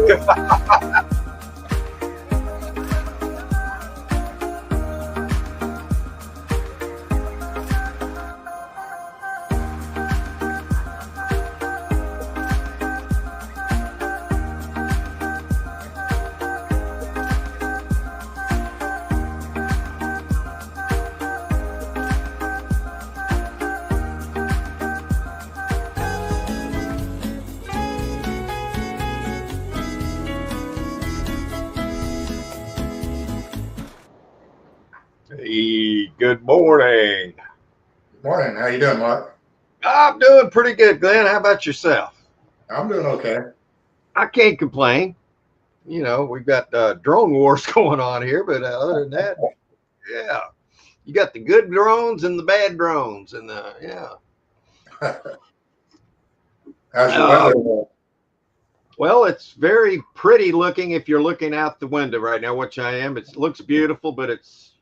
Hey, good morning. Morning. How you doing, Mark? I'm doing pretty good, Glenn. How about yourself? I'm doing okay. I can't complain. You know, we've got drone wars going on here, but other than that, yeah, you got the good drones and the bad drones, and yeah. How's your Uh, weather? well, it's very pretty looking if you're looking out the window right now, which I am. It looks beautiful, but it's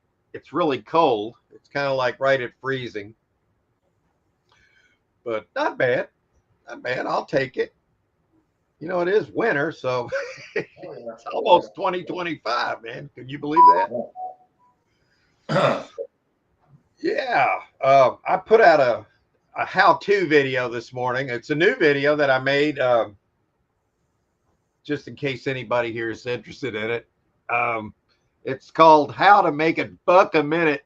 really cold. It's kind of like right at freezing, but not bad. Not bad. I'll take it. You know, it is winter, so Oh, it's almost 2025, man. Can you believe that? yeah. Yeah. I put out a how-to video this morning. It's a new video that I made just in case anybody here is interested in it. It's called How to Make $1 a Minute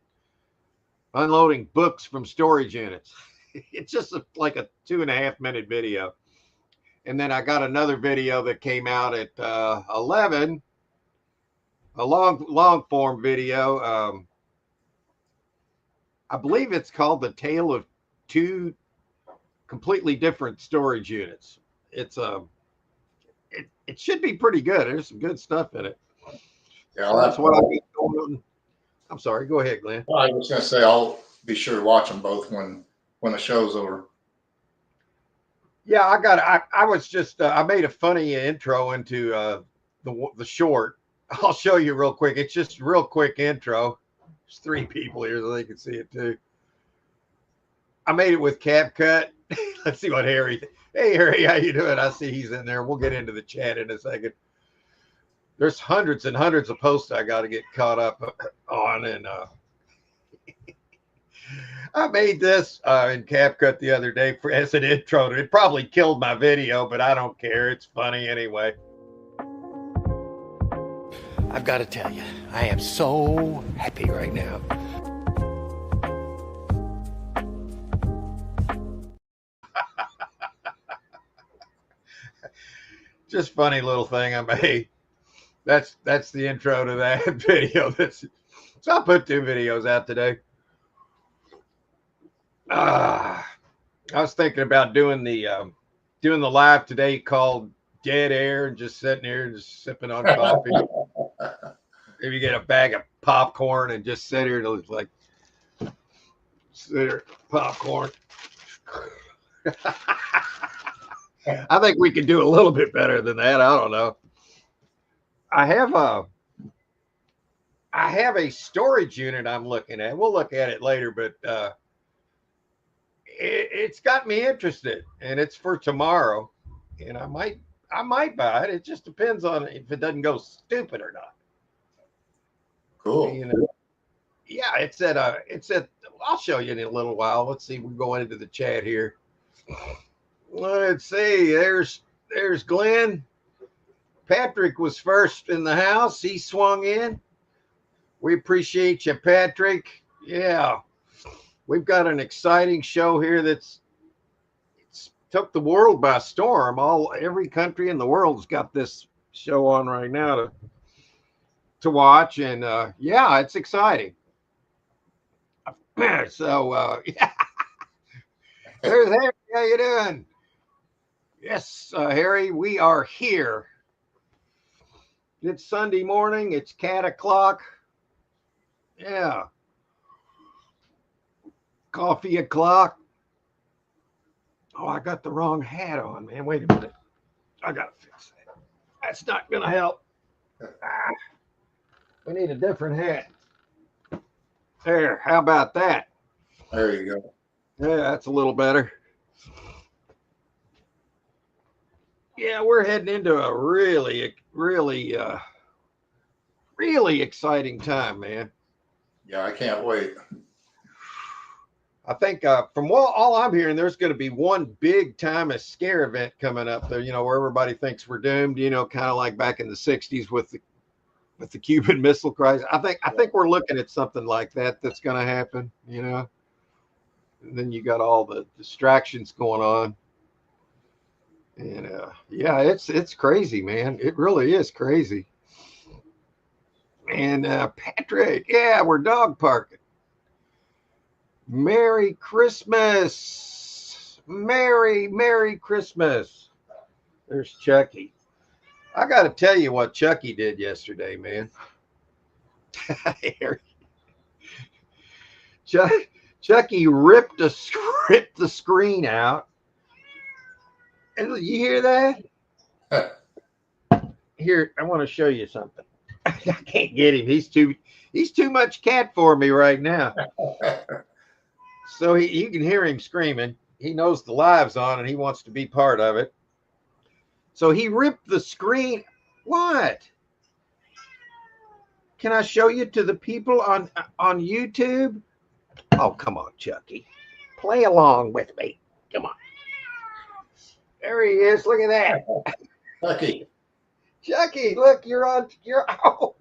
Unloading Books from Storage Units. It's just like a 2.5 minute video. And then I got another video that came out at 11, a long form video. I believe it's called The Tale of Two Completely Different Storage Units. It's it should be pretty good. There's some good stuff in it. So that's what I've been doing. I'm sorry. Go ahead, Glenn. Well, I was going to say I'll be sure to watch them both when the show's over. Yeah, I was just I made a funny intro into the short. I'll show you real quick. It's just a real quick intro. There's 3 people here so they can see it too. I made it with CapCut. Let's see what Harry. Hey Harry, how you doing? I see he's in there. We'll get into the chat in a second. There's hundreds and hundreds of posts I got to get caught up on, and I made this in CapCut the other day as an intro. It probably killed my video, but I don't care. It's funny anyway. I've got to tell you, I am so happy right now. Just funny little thing I made. That's the intro to that video. So I'll put 2 videos out today. I was thinking about doing the live today called Dead Air and just sitting here and just sipping on coffee. Maybe get a bag of popcorn and just sit here and like sit here, popcorn. I think we could do a little bit better than that. I don't know. I have a storage unit I'm looking at. We'll look at it later, but it's got me interested, and it's for tomorrow. And I might buy it. It just depends on if it doesn't go stupid or not. Cool. You know, yeah, it's at I'll show you in a little while. Let's see. We're going into the chat here. Let's see. There's Glenn. Patrick was first in the house. He swung in. We appreciate you, Patrick. Yeah. We've got an exciting show here it's took the world by storm. Every country in the world's got this show on right now to watch, and yeah, it's exciting. So yeah. There's Harry. How you doing? Yes, Harry, we are here. It's Sunday morning. It's cat o'clock. Yeah. Coffee o'clock. Oh, I got the wrong hat on, man. Wait a minute. I got to fix that. That's not going to help. We need a different hat. There. How about that? There you go. Yeah, that's a little better. Yeah, we're heading into a really exciting time, man. Yeah, I can't wait. I think from all I'm hearing, there's going to be one big time a scare event coming up there. Where everybody thinks we're doomed. Kind of like back in the '60s with the Cuban Missile Crisis. I think we're looking at something like that that's going to happen. And then you got all the distractions going on, and yeah, it's crazy, man. It really is crazy. And Patrick, yeah, we're dog parking. Merry Christmas. Merry Christmas. There's Chucky. I got to tell you what Chucky did yesterday, man. Chucky ripped the screen out. And you hear that? Here, I want to show you something. I can't get him. He's too much cat for me right now. So you can hear him screaming. He knows the live's on and he wants to be part of it. So he ripped the screen. What? Can I show you to the people on YouTube? Oh, come on, Chucky. Play along with me. Come on. There he is. Look at that. Chucky, look, you're on. Oh.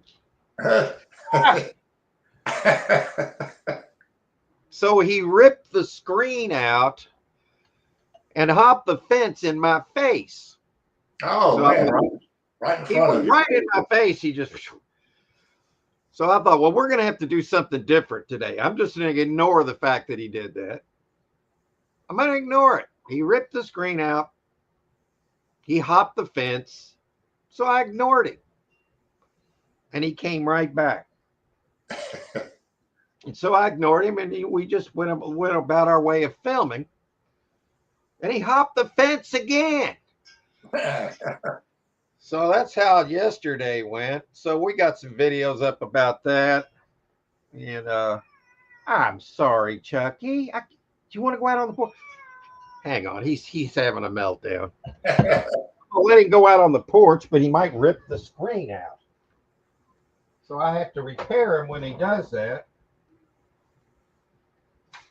So he ripped the screen out and hopped the fence in my face. Oh, so man, right in front of you. Right in my face. He just. So I thought, well, we're going to have to do something different today. I'm just going to ignore the fact that he did that. I'm going to ignore it. He ripped the screen out. He hopped the fence. So I ignored him. And he came right back. And so I ignored him, and we just went about our way of filming. And he hopped the fence again. So that's how yesterday went. So we got some videos up about that. And I'm sorry, Chucky. Do you want to go out on the porch? Hang on, he's having a meltdown. I'll let him go out on the porch, but he might rip the screen out. So I have to repair him when he does that.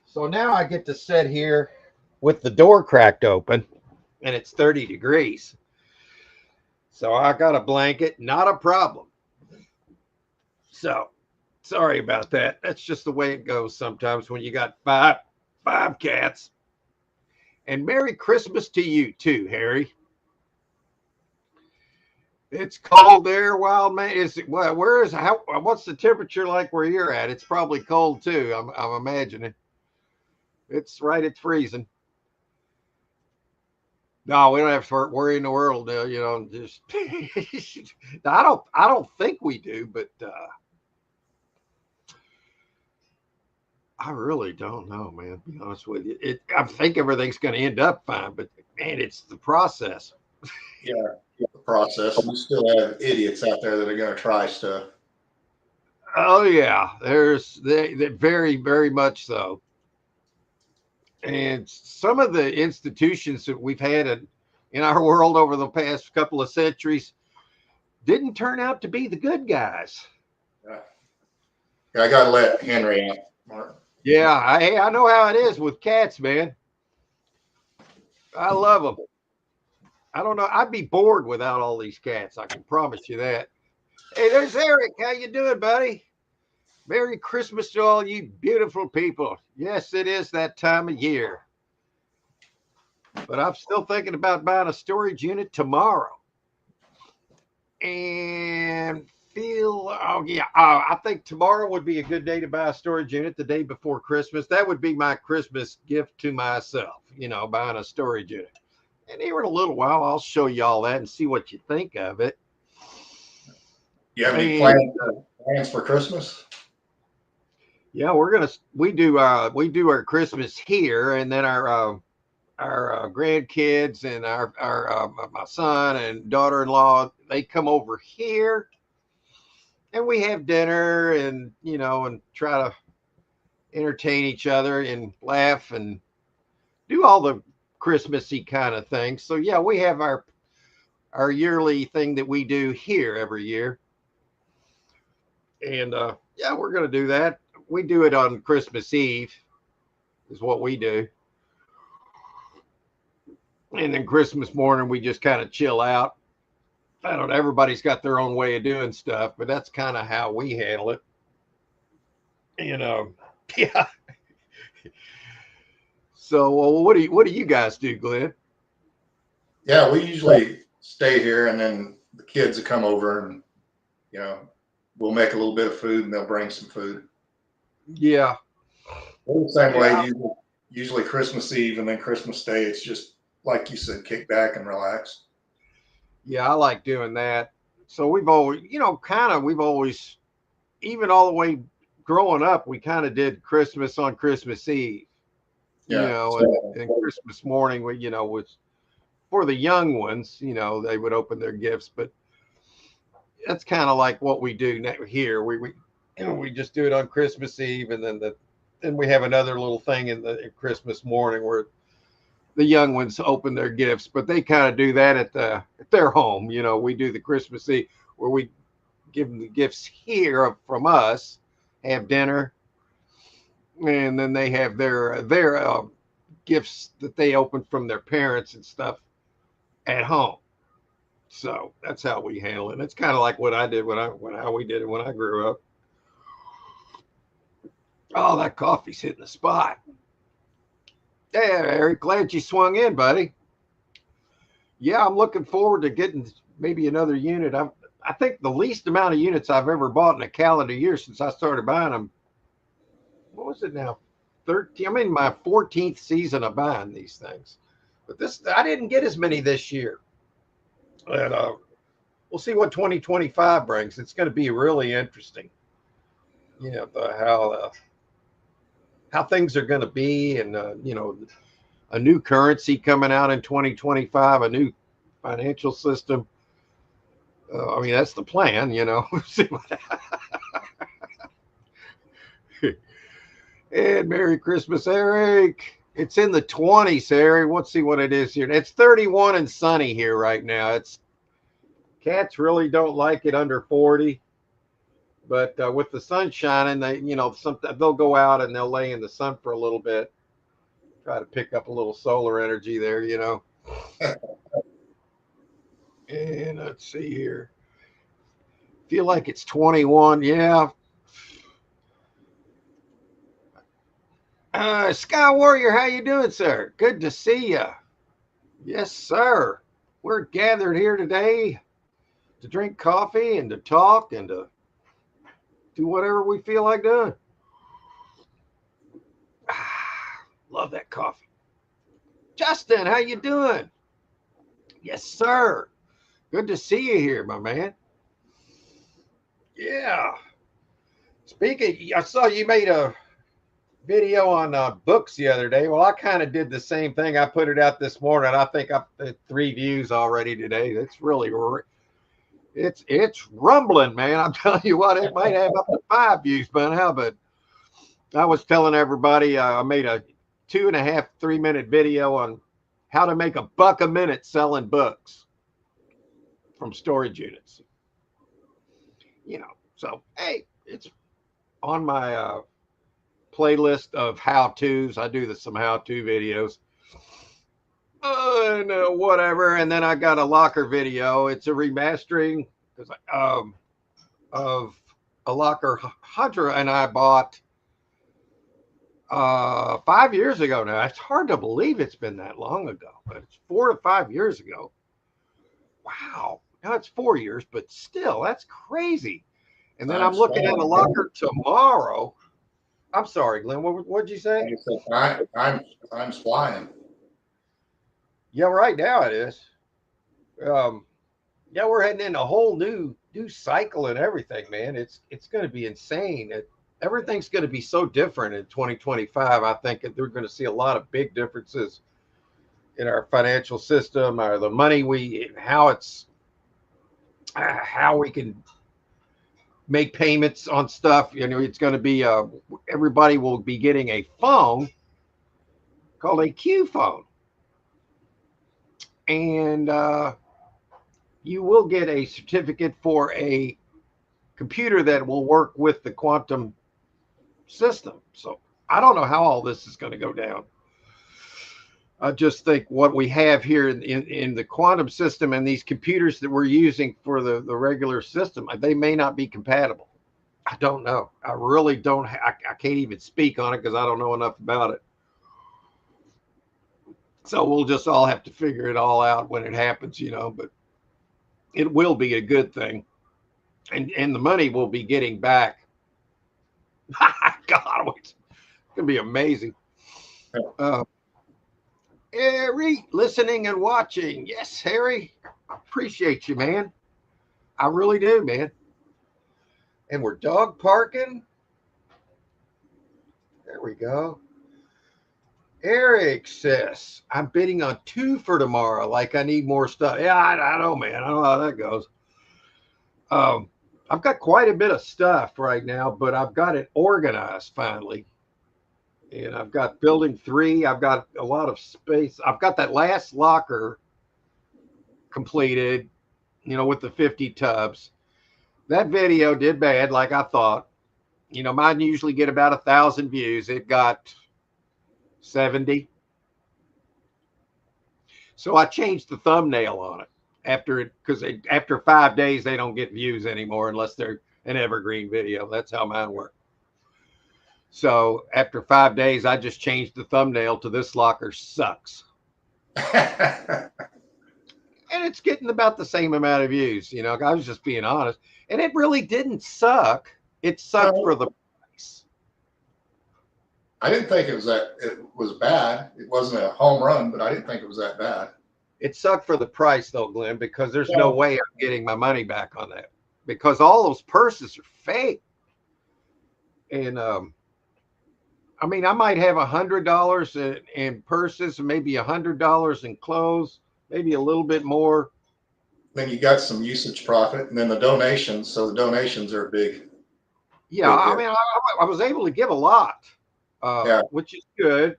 So now I get to sit here with the door cracked open, and it's 30 degrees. So I got a blanket, not a problem. So sorry about that. That's just the way it goes sometimes when you got five cats. And Merry Christmas to you too, Harry. It's cold there, wild man. What's the temperature like where you're at? It's probably cold too. I'm imagining. It's right at freezing. No, we don't have to worry in the world, just I don't think we do, but I really don't know, man. To be honest with you. I think everything's going to end up fine, but man, it's the process. Yeah, the process. We still have idiots out there that are going to try stuff. Oh yeah, they very, very much so. And some of the institutions that we've had in our world over the past couple of centuries didn't turn out to be the good guys. Yeah, I got to let Henry out, Mark. Yeah, I know how it is with cats, man. I love them. I don't know. I'd be bored without all these cats. I can promise you that. Hey, there's Eric. How you doing, buddy? Merry Christmas to all you beautiful people. Yes, it is that time of year. But I'm still thinking about buying a storage unit tomorrow. And I think tomorrow would be a good day to buy a storage unit, the day before Christmas. That would be my Christmas gift to myself, buying a storage unit. And here in a little while, I'll show you all that and see what you think of it. You have any plans for Christmas? Yeah, we do our Christmas here, and then our grandkids and our my son and daughter-in-law, they come over here, and we have dinner and and try to entertain each other and laugh and do all the Christmassy kind of things. So yeah, we have our our yearly thing that we do here every year. And yeah, we're going to do that. We do it on Christmas Eve, is what we do. And then Christmas morning, we just kind of chill out. I don't know. Everybody's got their own way of doing stuff, but that's kind of how we handle it. You know, yeah. So, well, what do you guys do, Glenn? Yeah, we usually stay here, and then the kids will come over, and we'll make a little bit of food, and they'll bring some food. Yeah. We're the same way. Usually Christmas Eve and then Christmas Day, it's just like you said, kick back and relax. Yeah, I like doing that. So we've always, we've always, even all the way growing up, we kind of did Christmas on Christmas Eve. Yeah. And Christmas morning, was for the young ones, they would open their gifts, but that's kind of like what we do here. We just do it on Christmas Eve, and then we have another little thing in the Christmas morning where the young ones open their gifts, but they kind of do that at their home. We do the Christmas Eve where we give them the gifts here from us, have dinner, and then they have their gifts that they open from their parents and stuff at home. So that's how we handle it. It's kind of like what I did how we did it when I grew up. Oh, that coffee's hitting the spot. Yeah, Eric, glad you swung in, buddy. Yeah, I'm looking forward to getting maybe another unit. I think the least amount of units I've ever bought in a calendar year since I started buying them. What was it now? 13. I'm in my 14th season of buying these things. But I didn't get as many this year. And we'll see what 2025 brings. It's going to be really interesting. How things are going to be, and a new currency coming out in 2025, a new financial system. I mean, that's the plan. See what And Merry Christmas, Eric. It's in the 20s, Eric. Let's see what it is here. It's 31 and sunny here right now. Cats really don't like it under 40. But with the sun shining, they'll go out and they'll lay in the sun for a little bit, try to pick up a little solar energy there, And let's see here. Feel like it's 21. Yeah. Sky Warrior, how you doing, sir? Good to see you. Yes, sir. We're gathered here today to drink coffee and to talk and to do whatever we feel like doing. Love that coffee. Justin, how you doing? Yes, sir. Good to see you here, my man. Yeah. Speaking, I saw you made a video on books the other day. Well, I kind of did the same thing. I put it out this morning. I think I've had 3 views already today. It's really, it's rumbling, man. I'm telling you what, it might have up to 5 views by now. But I was telling everybody I made a 2.5, 3-minute video on how to make $1 a minute selling books from storage units. So hey, it's on my playlist of how-tos. I do some how-to videos. And whatever. And then I got a locker video. It's a remastering of a locker Hunter and I bought 5 years ago now. It's hard to believe it's been that long ago, but it's 4 to 5 years ago. Wow. Now it's 4 years, but still, that's crazy. And then I'm looking at a locker tomorrow. I'm sorry, Glenn. What'd you say? Time's flying. Yeah, right now it is. Yeah, we're heading in a whole new cycle and everything, man. It's going to be insane. Everything's going to be so different in 2025. I think that we're going to see a lot of big differences in our financial system, or the money how we can make payments on stuff. It's going to be everybody will be getting a phone called a Q phone, and you will get a certificate for a computer that will work with the quantum system. So I don't know how all this is going to go down. I just think what we have here in the quantum system and these computers that we're using for the regular system, they may not be compatible. I don't know. I really don't. I can't even speak on it because I don't know enough about it. So we'll just all have to figure it all out when it happens, but it will be a good thing. And the money will be getting back. God, it's going to be amazing. Harry, listening and watching. Yes, Harry, I appreciate you, man. I really do, man. And we're dog parking. There we go. Eric says, I'm bidding on 2 for tomorrow. Like I need more stuff. Yeah, I know, man. I know how that goes. I've got quite a bit of stuff right now, but I've got it organized finally. And I've got building 3. I've got a lot of space. I've got that last locker completed, with the 50 tubs. That video did bad, like I thought. Mine usually get about 1,000 views. It got 70. So I changed the thumbnail on it because after 5 days, they don't get views anymore unless they're an evergreen video. That's how mine work. So after 5 days, I just changed the thumbnail to "This locker sucks." And it's getting about the same amount of views. I was just being honest. And it really didn't suck. It sucked for the price. I didn't think it was bad. It wasn't a home run, but I didn't think it was that bad. It sucked for the price, though, Glenn, because there's no way I'm getting my money back on that. Because all those purses are fake. And I might have $100 in purses, maybe $100 in clothes, maybe a little bit more. Then you got some usage profit, and then the donations. So the donations are big. Yeah, I was able to give a lot, which is good.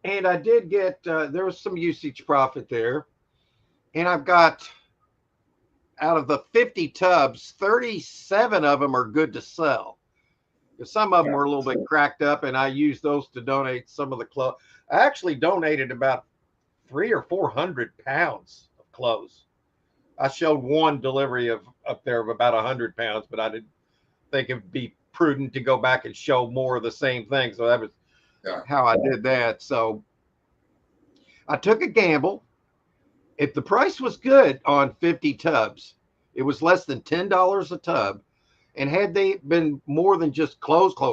And I did get there was some usage profit there, and I've got out of the 50 tubs, 37 of them are good to sell. Some of them were a little bit cracked up, and I used those to donate some of the clothes. I actually donated about 300 or 400 pounds of clothes. I showed one delivery up there of about 100 pounds, but I didn't think it'd be prudent to go back and show more of the same thing. So that was how I did that. So I took a gamble. If the price was good on 50 tubs, it was less than $10 a tub. And had they been more than just clothes, there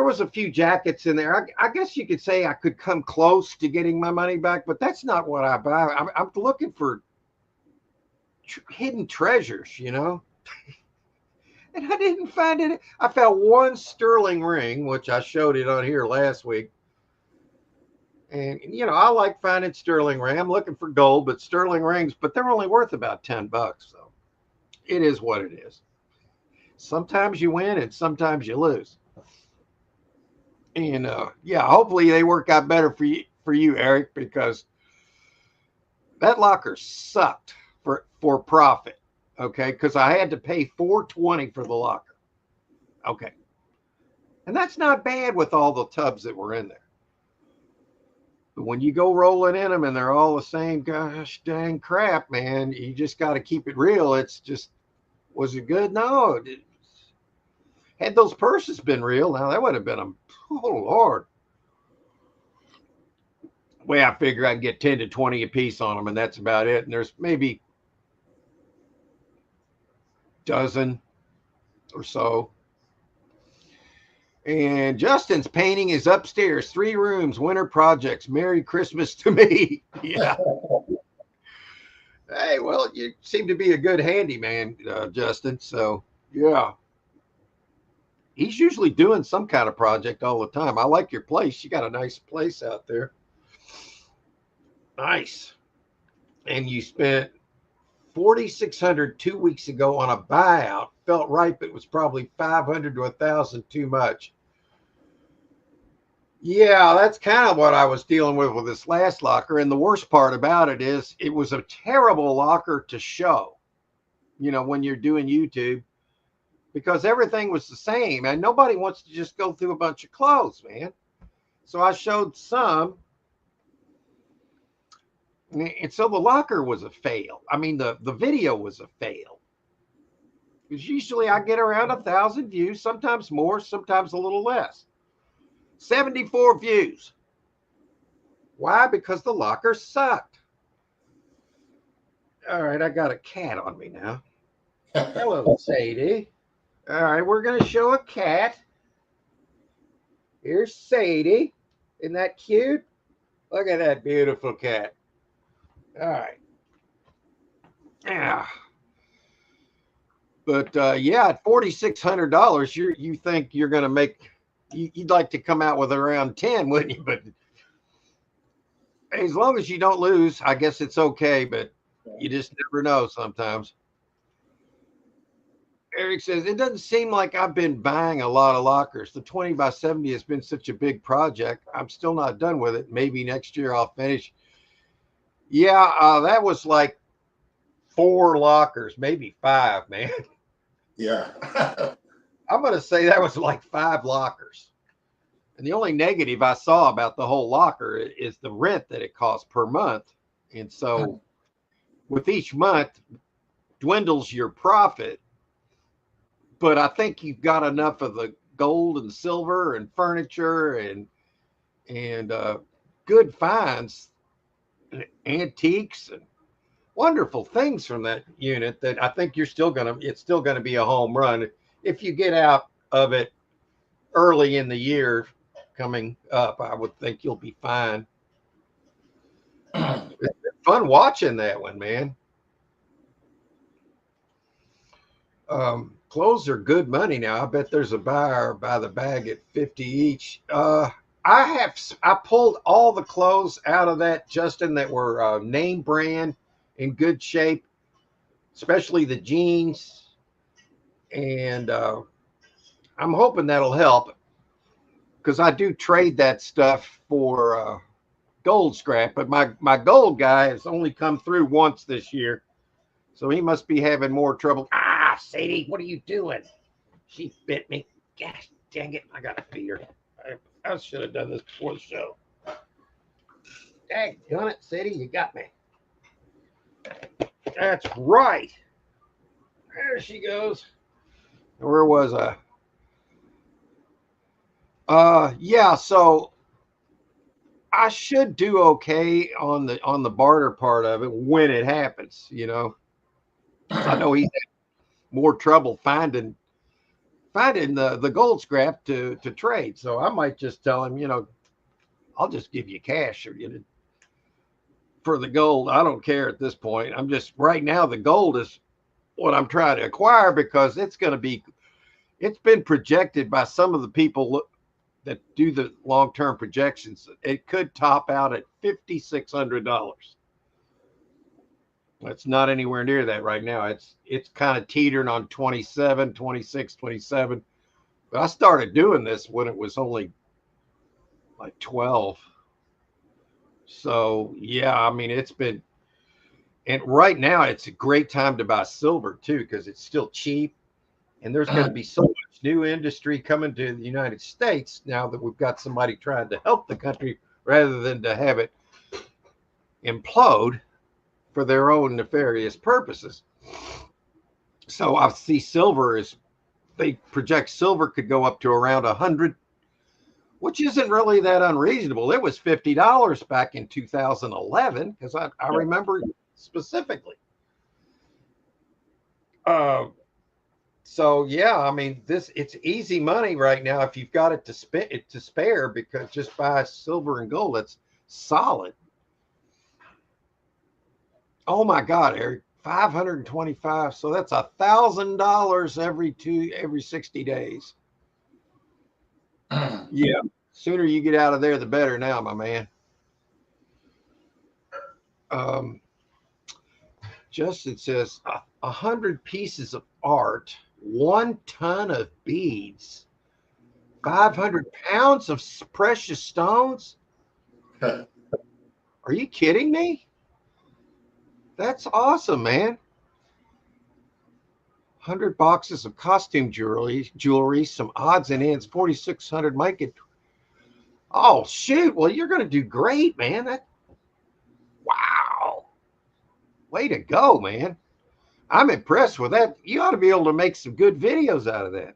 was a few jackets in there. I guess you could say I could come close to getting my money back, but that's not what I buy. I'm looking for hidden treasures, And I didn't find it. I found one sterling ring, which I showed it on here last week. And, I like finding sterling ring. I'm looking for gold, but sterling rings, but they're only worth about $10. So it is what it is. Sometimes you win and sometimes you lose. And hopefully they work out better for you, Eric, because that locker sucked for profit. Okay, because I had to pay $420 for the locker. Okay, and that's not bad with all the tubs that were in there. But when you go rolling in them and they're all the same gosh dang crap, man, you just got to keep it real. It's just, was it good? No. Had those purses been real, now that would have been oh Lord. Well, I figure I can get 10 to 20 a piece on them, and that's about it. And there's maybe a dozen or so. And Justin's painting is upstairs, 3 rooms, winter projects. Merry Christmas to me. Yeah. Hey, well, you seem to be a good handyman, Justin. So, yeah. He's usually doing some kind of project all the time. I like your place. You got a nice place out there. Nice. And you spent $4,600 2 weeks ago on a buyout. Felt right, but it was probably $500 to $1,000 too much. Yeah, that's kind of what I was dealing with this last locker. And the worst part about it is it was a terrible locker to show, when you're doing YouTube, because everything was the same and nobody wants to just go through a bunch of clothes, man. So I showed some, and so the locker was a fail. I mean, the video was a fail. Because usually I get around 1,000 views, sometimes more, sometimes a little less. 74 views. Why? Because the locker sucked. All right, I got a cat on me now. Hello, Sadie. All right, we're going to show a cat. Here's Sadie. Isn't that cute? Look at that beautiful cat. All right. Yeah. But yeah, at $4,600, you think you're going to make, you'd like to come out with around 10, wouldn't you? But as long as you don't lose, I guess it's okay. But you just never know sometimes. Eric says, it doesn't seem like I've been buying a lot of lockers. The 20 by 70 has been such a big project. I'm still not done with it. Maybe next year I'll finish. Yeah, that was like 4 lockers, maybe 5, man. Yeah. I'm going to say that was like 5 lockers. And the only negative I saw about the whole locker is the rent that it costs per month. And so with each month dwindles your profit. But I think you've got enough of the gold and silver and furniture and good finds, antiques and wonderful things from that unit that I think it's still gonna be a home run if you get out of it early in the year coming up. I would think you'll be fine. It's been fun watching that one, man. Clothes are good money now. I bet there's a buyer by the bag at 50 each. I pulled all the clothes out of that, Justin, that were name brand in good shape, especially the jeans. And I'm hoping that'll help because I do trade that stuff for gold scrap. But my gold guy has only come through once this year. So he must be having more trouble. Ah, Sadie, what are you doing? She bit me. Gosh, dang it. I got to feed her. I should have done this before the show. Dang, done it, Sadie. You got me. That's right. There she goes. Where was I? Yeah, so I should do okay on the barter part of it when it happens, I know he's had more trouble finding the gold scrap to trade. So I might just tell him, I'll just give you cash or for the gold. I don't care at this point. I'm just right now the gold is what I'm trying to acquire because it's been projected by some of the people that do the long-term projections. It could top out at $5,600. It's not anywhere near that right now. It's kind of teetering on 27, 26, 27. But I started doing this when it was only like 12. So yeah, I mean and right now it's a great time to buy silver too because it's still cheap, and there's going to be so much new industry coming to the United States now that we've got somebody trying to help the country rather than to have it implode for their own nefarious purposes. So I see they project silver could go up to around 100, which isn't really that unreasonable. It was $50 back in 2011 because I remember specifically. So yeah, I mean it's easy money right now if you've got it to spare because just buy silver and gold. That's solid. Oh my God, Eric, 525. So that's $1,000 every 60 days. Yeah. Sooner you get out of there, the better now, my man. Justin says 100 pieces of art, 1 ton of beads, 500 pounds of precious stones? Are you kidding me? That's awesome, man. 100 boxes of costume jewelry, some odds and ends, 4,600 might get. Oh, shoot. Well, you're going to do great, man. Wow. Way to go, man. I'm impressed with that. You ought to be able to make some good videos out of that.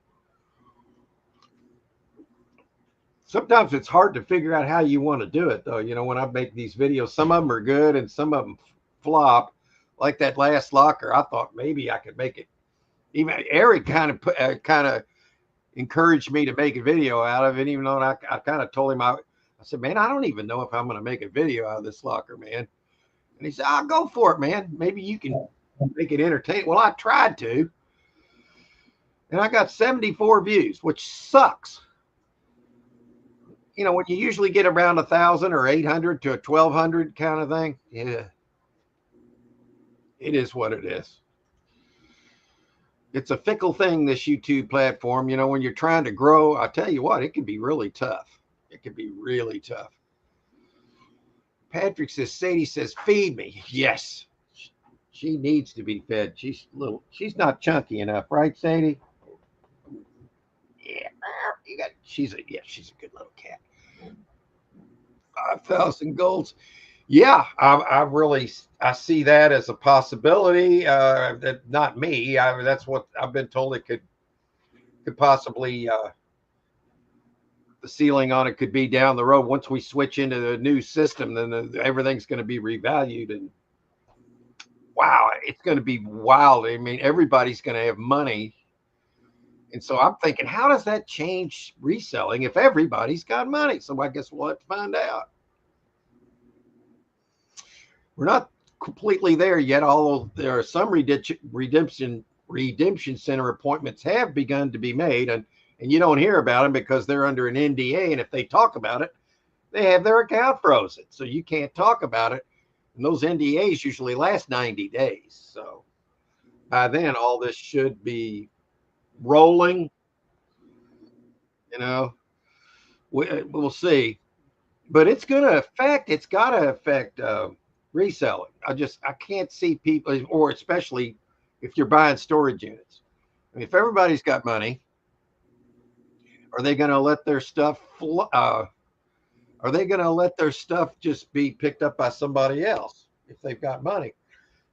Sometimes it's hard to figure out how you want to do it, though. You know, when I make these videos, some of them are good and some of them flop. Like that last locker, I thought maybe I could make it. Even Eric kind of encouraged me to make a video out of it, even though I kind of told him, I said, man, I don't even know if I'm going to make a video out of this locker, man. And he said, I'll go for it, man. Maybe you can make it entertaining. Well, I tried to. And I got 74 views, which sucks. You know, when you usually get around 1,000 or 800 to 1,200 kind of thing. Yeah. It is what it is. It's a fickle thing, this YouTube platform. You know, when you're trying to grow, I tell you what, it can be really tough. It can be really tough. Patrick says, Sadie says, feed me. Yes. She needs to be fed. She's not chunky enough, right, Sadie? Yeah. She's a good little cat. 5,000 golds. Yeah, I see that as a possibility. That not me. That's what I've been told. It could possibly the ceiling on it could be down the road. Once we switch into the new system, then everything's going to be revalued. And wow, it's going to be wild. I mean, everybody's going to have money. And so I'm thinking, how does that change reselling if everybody's got money? So I guess we'll have to find out. We're not completely there yet, although there are some redemption center appointments have begun to be made, and you don't hear about them because they're under an NDA, and if they talk about it, they have their account frozen, so you can't talk about it. And those NDAs usually last 90 days. So by then, all this should be rolling. You know, we'll see, but it's got to affect reselling. I can't see people, or especially if you're buying storage units. I mean, if everybody's got money, are they going to let their stuff just be picked up by somebody else if they've got money?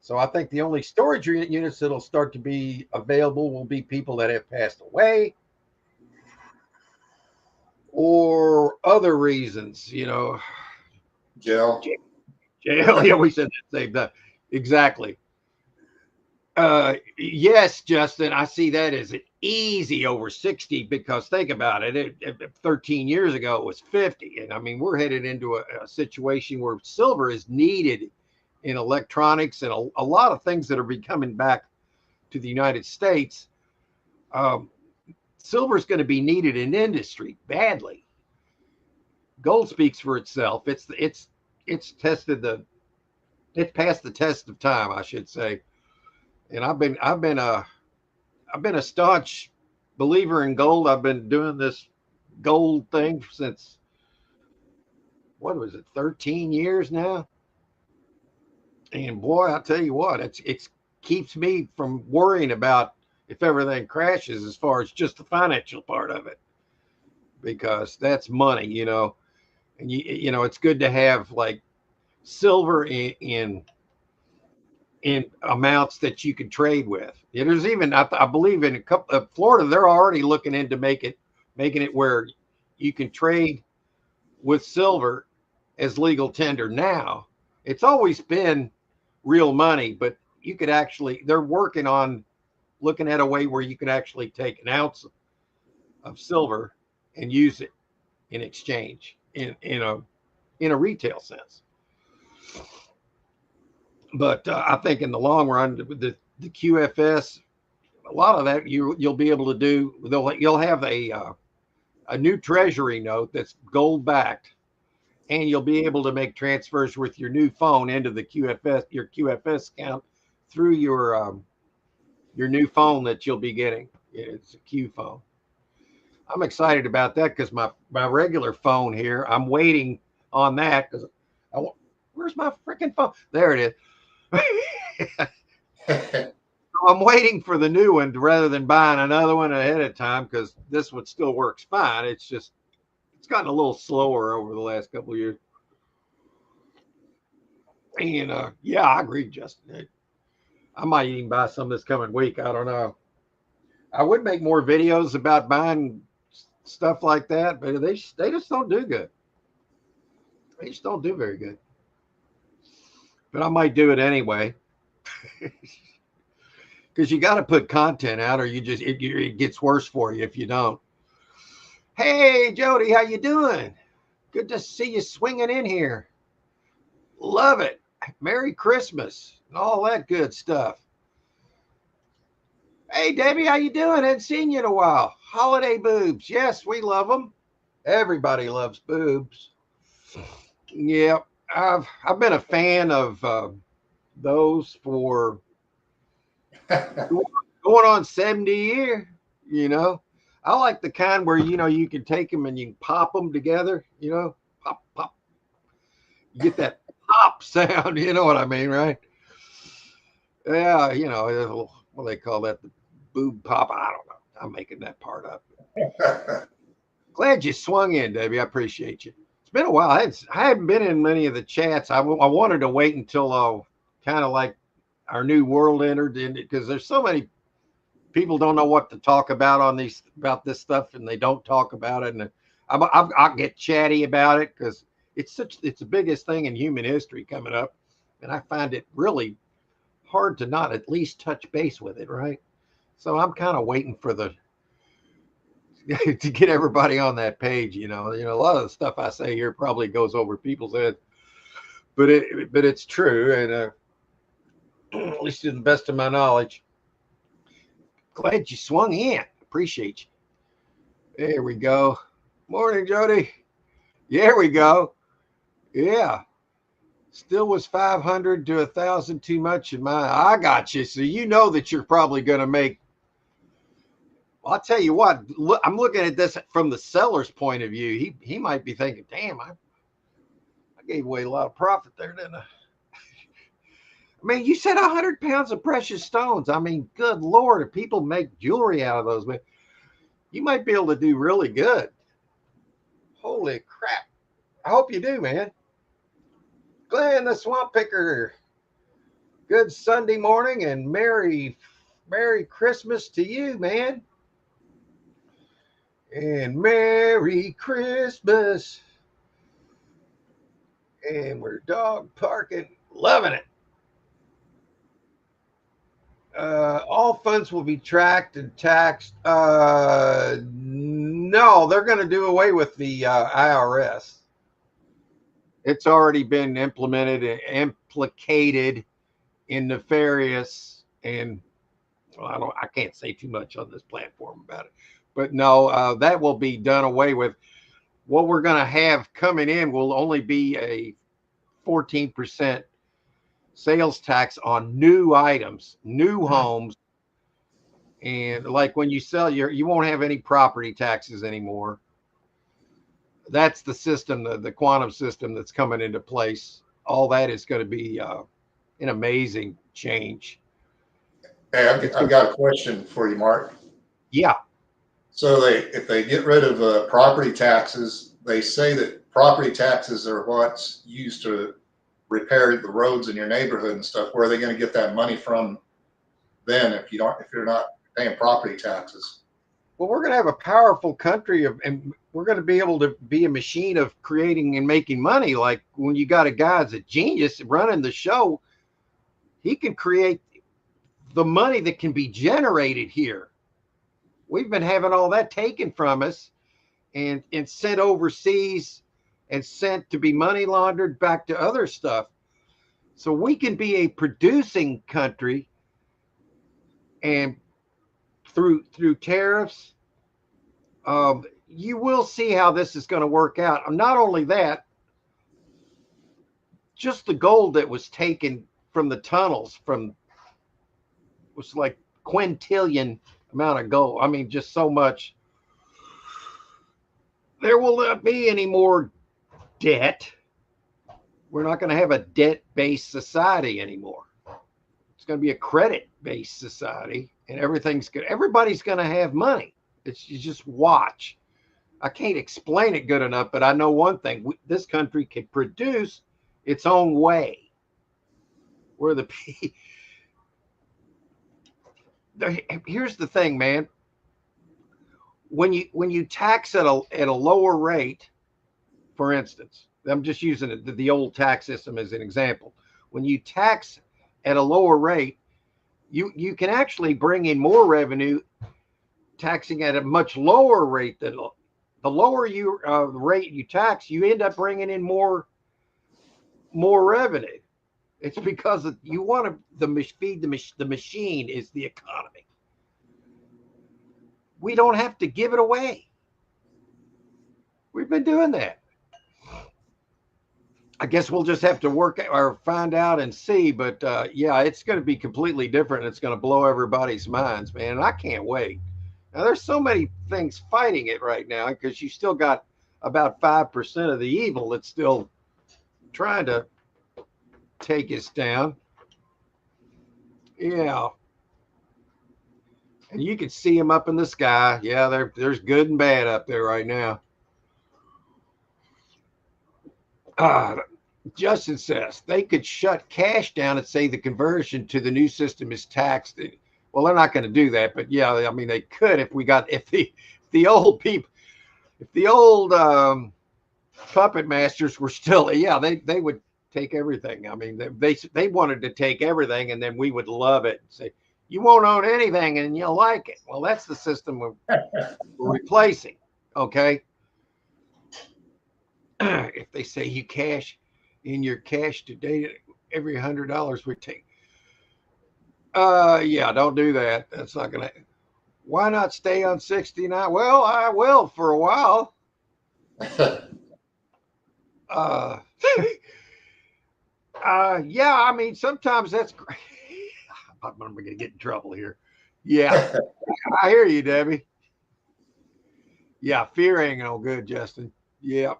So I think the only storage units that'll start to be available will be people that have passed away or other reasons, you know. Jail. Yeah, we said that same time. Exactly. Yes, Justin, I see that as an easy over 60 because think about it. 13 years ago, it was 50. And I mean, we're headed into a situation where silver is needed in electronics and a lot of things that are coming back to the United States. Silver is going to be needed in industry badly. Gold speaks for itself. It's passed the test of time, I should say. And I've been a staunch believer in gold. I've been doing this gold thing since, what was it, 13 years now? And boy, I'll tell you what, it keeps me from worrying about if everything crashes as far as just the financial part of it, because that's money, you know. And you know, it's good to have like silver in amounts that you can trade with. Yeah, there's even, I believe in a couple of Florida, they're already looking into making it where you can trade with silver as legal tender now. It's always been real money, but you could actually, they're working on looking at a way where you could actually take an ounce of silver and use it in exchange in a retail sense. But I think in the long run, the QFS, a lot of that you'll be able to do. You'll have a new treasury note that's gold backed, and you'll be able to make transfers with your new phone into the your QFS account through your new phone that you'll be getting. It's a Q phone. I'm excited about that because my regular phone here, I'm waiting on that because where's my freaking phone? There it is. I'm waiting for the new one rather than buying another one ahead of time because this one still works fine. It's just it's gotten a little slower over the last couple of years. And yeah, I agree, Justin. I might even buy some this coming week. I don't know. I would make more videos about buying stuff like that, but they just don't do good. They just don't do very good. But I might do it anyway because you got to put content out, or it gets worse for you if you don't. Hey, Jody, how you doing? Good to see you swinging in here. Love it. Merry Christmas and all that good stuff. Hey, Debbie, how you doing? Hadn't seen you in a while. Holiday boobs. Yes, we love them. Everybody loves boobs. Yeah, I've been a fan of those for going on 70 years. You know, I like the kind where you can take them and you can pop them together. Pop pop. You get that pop sound. You know what I mean, right? Yeah, what do they call that? The boob pop. I don't know. I'm making that part up. Glad you swung in, Debbie. I appreciate you. It's been a while. I hadn't been in many of the chats. I wanted to wait until kind of like our new world entered in it because there's so many people don't know what to talk about about this stuff and they don't talk about it. And I'll get chatty about it because it's the biggest thing in human history coming up. And I find it really hard to not at least touch base with it. Right. So I'm kind of waiting for to get everybody on that page. A lot of the stuff I say here probably goes over people's heads, but it's true. And at least to the best of my knowledge. Glad you swung in. Appreciate you. There we go. Morning, Jody. There we go. Yeah. Still was 500 to 1,000 too much in my. I got you. So you know that you're probably going to make. Well, I'll tell you what. Look, I'm looking at this from the seller's point of view. He might be thinking, "Damn, I gave away a lot of profit there, didn't I?" I mean, you said 100 pounds of precious stones. I mean, good Lord, if people make jewelry out of those, you might be able to do really good. Holy crap. I hope you do, man. Glenn, the Swamp Picker. Good Sunday morning and Merry Christmas to you, man. And Merry Christmas. And we're dog parking. Loving it. All funds will be tracked and taxed. No, they're going to do away with the IRS. It's already been implemented and implicated in nefarious, and well, I can't say too much on this platform about it, but no, that will be done away with. What we're going to have coming in will only be a 14% sales tax on new items, new homes. And like when you sell you won't have any property taxes anymore. That's the system, the quantum system that's coming into place. All that is going to be an amazing change. Hey, I've got a question for you, Mark. Yeah. So if they get rid of property taxes, they say that property taxes are what's used to repair the roads in your neighborhood and stuff. Where are they going to get that money from then if you're not paying property taxes? Well, we're going to have a powerful country and we're going to be able to be a machine of creating and making money. Like when you got a guy that's a genius running the show, he can create the money that can be generated here. We've been having all that taken from us and sent overseas and sent to be money laundered back to other stuff. So we can be a producing country, and through tariffs, you will see how this is going to work out. Not only that, just the gold that was taken from the tunnels was like quintillion amount of gold. I mean, just so much. there will not be any more debt. We're not going to have a debt-based society anymore. It's going to be a credit-based society, and everything's good. Everybody's going to have money. It's you just watch. I can't explain it good enough, but I know one thing: this country can produce its own way. Where here's the thing, man. When you tax at a lower rate, for instance, I'm just using the old tax system as an example. When you tax at a lower rate, you can actually bring in more revenue taxing at a much lower rate. Than the lower you rate you tax, you end up bringing in more revenue. It's because you want to feed the machine is the economy. We don't have to give it away. We've been doing that. I guess we'll just have to work or find out and see. But yeah, it's going to be completely different. It's going to blow everybody's minds, man. And I can't wait. Now, there's so many things fighting it right now because you still got about 5% of the evil that's still trying to take us down. Yeah. And you can see them up in the sky. Yeah, there's good and bad up there right now. Justin says they could shut cash down and say the conversion to the new system is taxed. Well, they're not going to do that, but yeah, I mean they could if the old people, if the old puppet masters were still, yeah, they would take everything. I mean they wanted to take everything, and then we would love it and say you won't own anything and you'll like it. Well, that's the system we're replacing. Okay. If they say you cash in your cash today, every $100 we take. Yeah, don't do that. That's not gonna. Why not stay on 69? Well, I will for a while. Yeah, I mean sometimes that's great. I'm gonna get in trouble here. Yeah, I hear you, Debbie. Yeah, fear ain't no good, Justin. Yeah.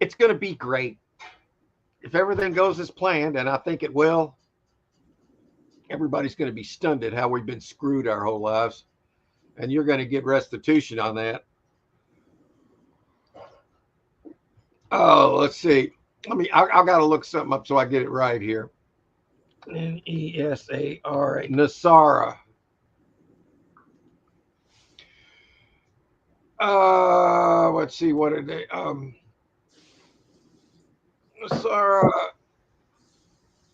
It's going to be great if everything goes as planned, and I think it will. Everybody's going to be stunned at how we've been screwed our whole lives, and you're going to get restitution on that. Oh, let's see. I got to look something up so I get it right here. Nesara. Nasara. Let's see. What are they? Nasara.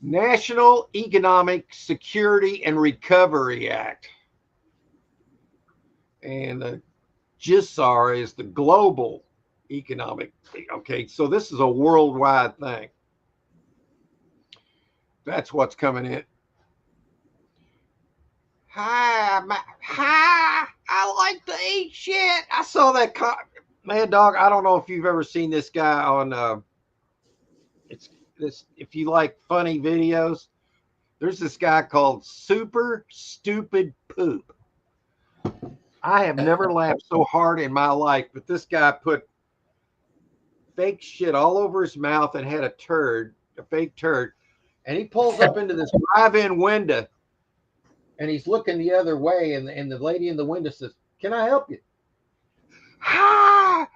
National Economic Security and Recovery Act. And the GISAR is the Global Economic. Okay, so this is a worldwide thing. That's what's coming in. Hi, I like to eat shit. I saw that Mad Dog. I don't know if you've ever seen this guy on it's this if you like funny videos. There's this guy called Super Stupid Poop. I have never laughed so hard in my life, but this guy put fake shit all over his mouth and had a fake turd, and he pulls up into this drive-in window. And he's looking the other way, and the lady in the window says, "Can I help you?" I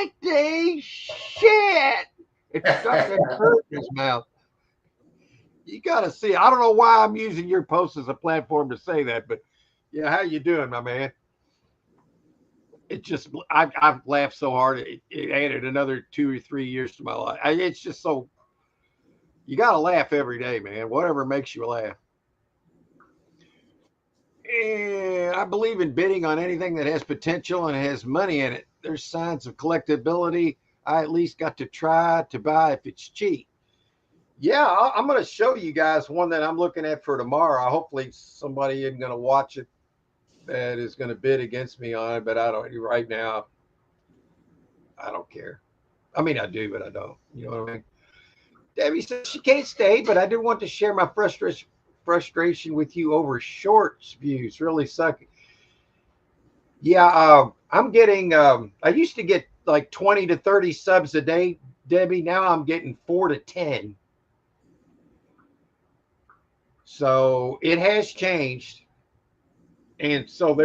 like to eat shit. It's stuck in his mouth. You got to see. I don't know why I'm using your post as a platform to say that, but yeah, how you doing, my man? It just I've laughed so hard it added another 2 or 3 years to my life. It's just so you got to laugh every day, man. Whatever makes you laugh. And I believe in bidding on anything that has potential and has money in it. There's signs of collectability. I at least got to try to buy if it's cheap. Yeah, I'm going to show you guys one that I'm looking at for tomorrow. Hopefully somebody isn't going to watch it that is going to bid against me on it, but I don't. Right now, I don't care. I mean, I do, but I don't. You know what I mean? Debbie says she can't stay, but I do want to share my frustration with you over shorts views. Really sucking. Yeah, I'm getting. I used to get like 20 to 30 subs a day, Debbie. Now I'm getting 4 to 10. So it has changed, and so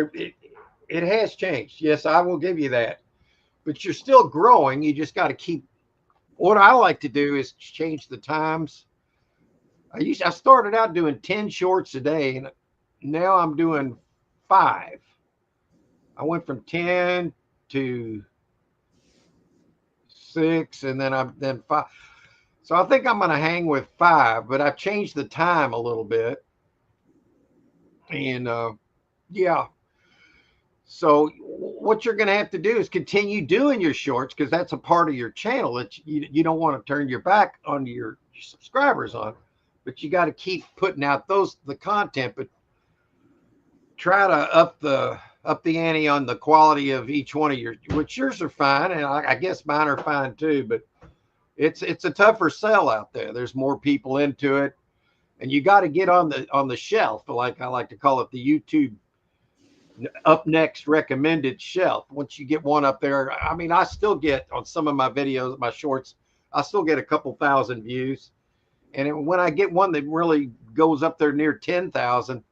it has changed. Yes, I will give you that. But you're still growing. You just got to keep. What I like to do is change the times. I started out doing 10 shorts a day, and now I'm doing 5. I went from 10 to 6, and then 5. So I think I'm going to hang with 5, but I've changed the time a little bit. And yeah. So what you're going to have to do is continue doing your shorts, because that's a part of your channel that you don't want to turn your back on your subscribers on, but you got to keep putting out the content, but try to up the ante on the quality of each one of which yours are fine, and I guess mine are fine too, but it's a tougher sell out there. There's more people into it, and you got to get on the shelf, like I like to call it, the YouTube up next recommended shelf. Once you get one up there, I mean, I still get on some of my videos, my shorts, I still get a couple thousand views, and when I get one that really goes up there near 10,000,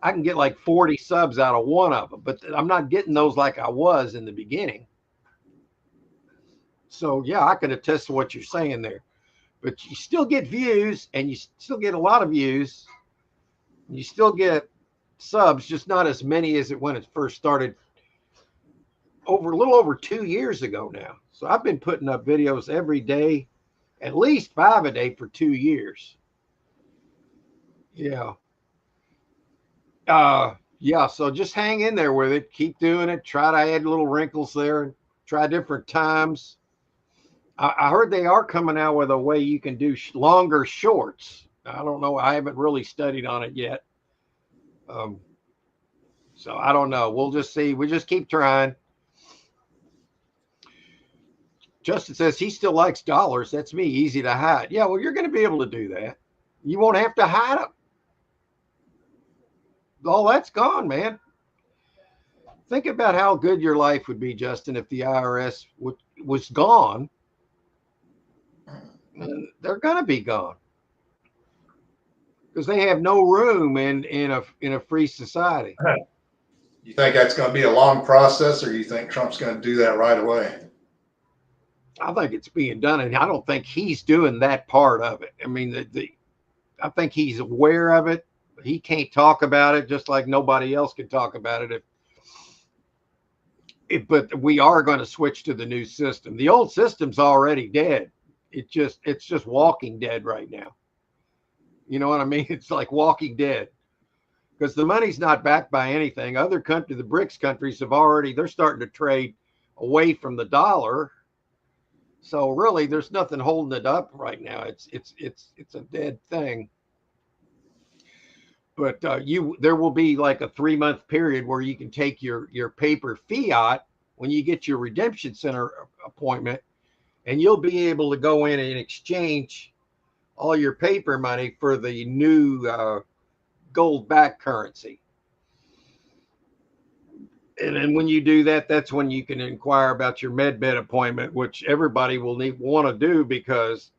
I can get like 40 subs out of one of them, but I'm not getting those like I was in the beginning. So yeah, I can attest to what you're saying there, but you still get views, and you still get a lot of views. You still get subs, just not as many as it when it first started a little over 2 years ago now. So I've been putting up videos every day, at least 5 a day for 2 years. Yeah. Yeah, so just hang in there with it. Keep doing it. Try to add little wrinkles there. Try different times. I heard they are coming out with a way you can do longer shorts. I don't know. I haven't really studied on it yet. So I don't know. We'll just see. We just keep trying. Justin says he still likes dollars. That's me. Easy to hide. Yeah, well, you're going to be able to do that. You won't have to hide them. All that's gone, man. Think about how good your life would be, Justin, if the IRS was gone. They're going to be gone because they have no room in a free society. You think that's going to be a long process, or you think Trump's going to do that right away? I think it's being done, and I don't think he's doing that part of it. I mean, I think he's aware of it. He can't talk about it, just like nobody else can talk about it. But we are going to switch to the new system. The old system's already dead. It's just Walking Dead right now. You know what I mean? It's like Walking Dead, because the money's not backed by anything. Other countries, the BRICS countries, they're starting to trade away from the dollar. So really, there's nothing holding it up right now. It's a dead thing. But there will be like a 3-month period where you can take your paper fiat when you get your redemption center appointment, and you'll be able to go in and exchange all your paper money for the new gold-backed currency. And then when you do that, that's when you can inquire about your MedBed appointment, which everybody will want to do, because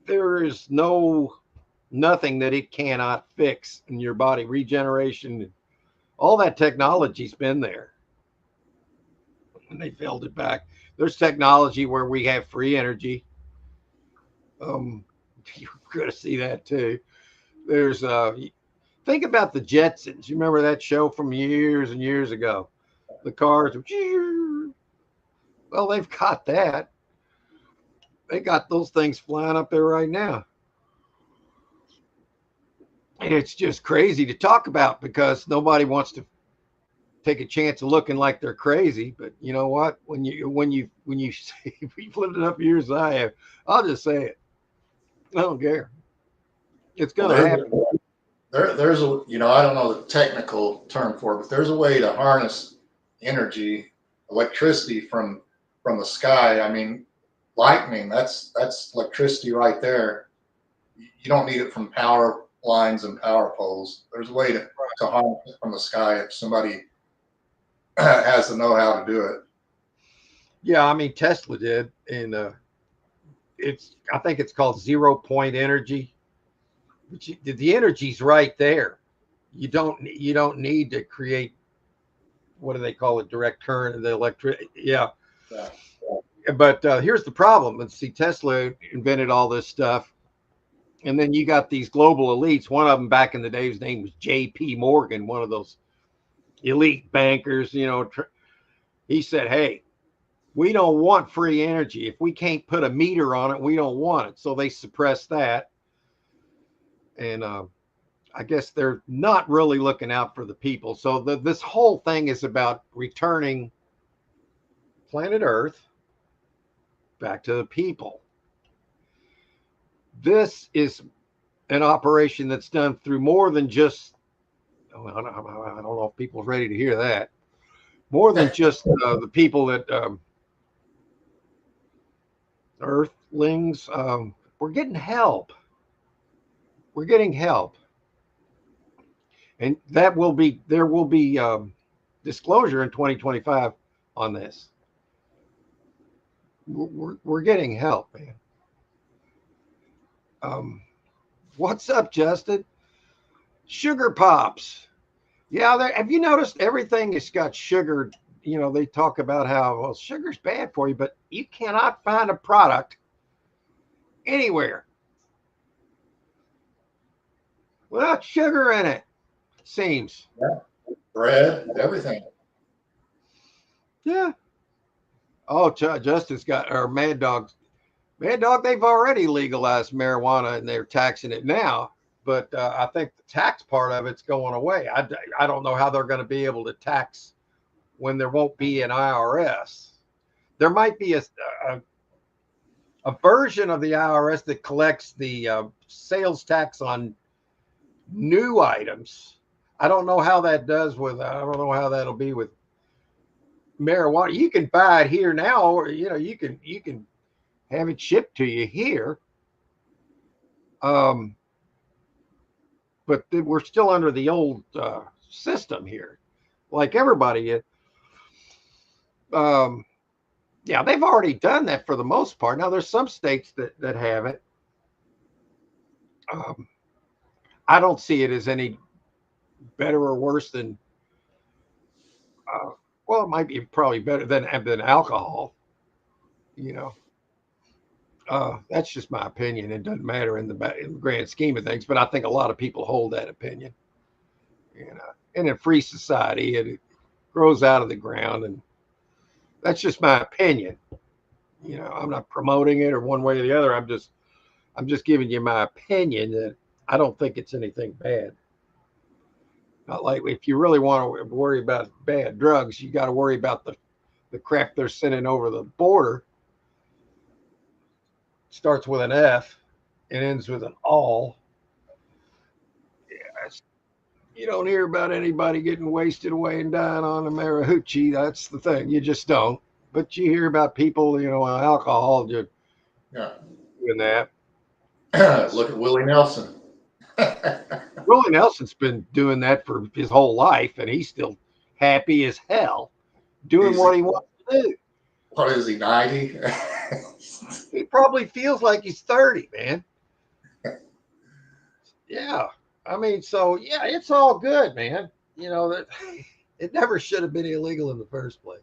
there is nothing that it cannot fix in your body. Regeneration, all that technology's been there, and they failed it back. There's technology where we have free energy. You're going to see that too. There's think about the Jetsons. You remember that show from years and years ago? The cars. Well, they've got that. They got those things flying up there right now. And it's just crazy to talk about, because nobody wants to take a chance of looking like they're crazy. But you know what? When you say, if you've lived enough years as I have, I'll just say it. I don't care. It's going to happen. There's a, I don't know the technical term for it, but there's a way to harness energy, electricity from the sky. I mean, lightning, that's electricity right there. You don't need it from power lines and power poles. There's a way to harness it from the sky if somebody has the know-how to do it. Yeah, I mean Tesla did, and I think it's called 0 point energy. But the energy's right there. You don't need to create, what do they call it, direct current, the electric. Yeah. Yeah. But here's the problem. And see, Tesla invented all this stuff, and then you got these global elites. One of them back in the day, his name was J.P. Morgan, one of those elite bankers. He said, "Hey, we don't want free energy. If we can't put a meter on it, we don't want it." So they suppressed that, and I guess they're not really looking out for the people. So this whole thing is about returning planet Earth back to the people. This is an operation that's done through more than just, I don't know if people are ready to hear that, more than just the people that Earthlings. We're getting help. We're getting help. And there will be disclosure in 2025 on this. We're getting help, man. What's up, Justin? Sugar pops. Yeah, have you noticed everything has got sugar? They talk about how, well, sugar's bad for you, but you cannot find a product anywhere without sugar in it. Seems. Yeah. Bread, everything. Yeah. Oh, Justin's got, or Mad Dog. Mad Dog, they've already legalized marijuana and they're taxing it now. But I think the tax part of it's going away. I don't know how they're going to be able to tax when there won't be an IRS. There might be a version of the IRS that collects the sales tax on new items. I don't know how that does with, I don't know how that'll be with marijuana. You can buy it here now, or you can have it shipped to you here. But we're still under the old system here, like everybody is. Yeah, they've already done that for the most part. Now there's some states that have it. I don't see it as any better or worse than. Well, it might be probably better than alcohol. That's just my opinion. It doesn't matter in the grand scheme of things, but I think a lot of people hold that opinion. In a free society, it grows out of the ground, and that's just my opinion. I'm not promoting it or one way or the other. I'm just giving you my opinion that I don't think it's anything bad. Not like, if you really want to worry about bad drugs, you got to worry about the crap they're sending over the border. Starts with an F and ends with an all. Yeah, you don't hear about anybody getting wasted away and dying on the marijuana. That's the thing. You just don't. But you hear about people, on alcohol just doing that. Look at Willie Nelson. Willie Nelson's been doing that for his whole life, and he's still happy as hell doing what he wants to do. What is he, 90? He probably feels like he's 30, man. Yeah. I mean, so, yeah, it's all good, man. That it never should have been illegal in the first place.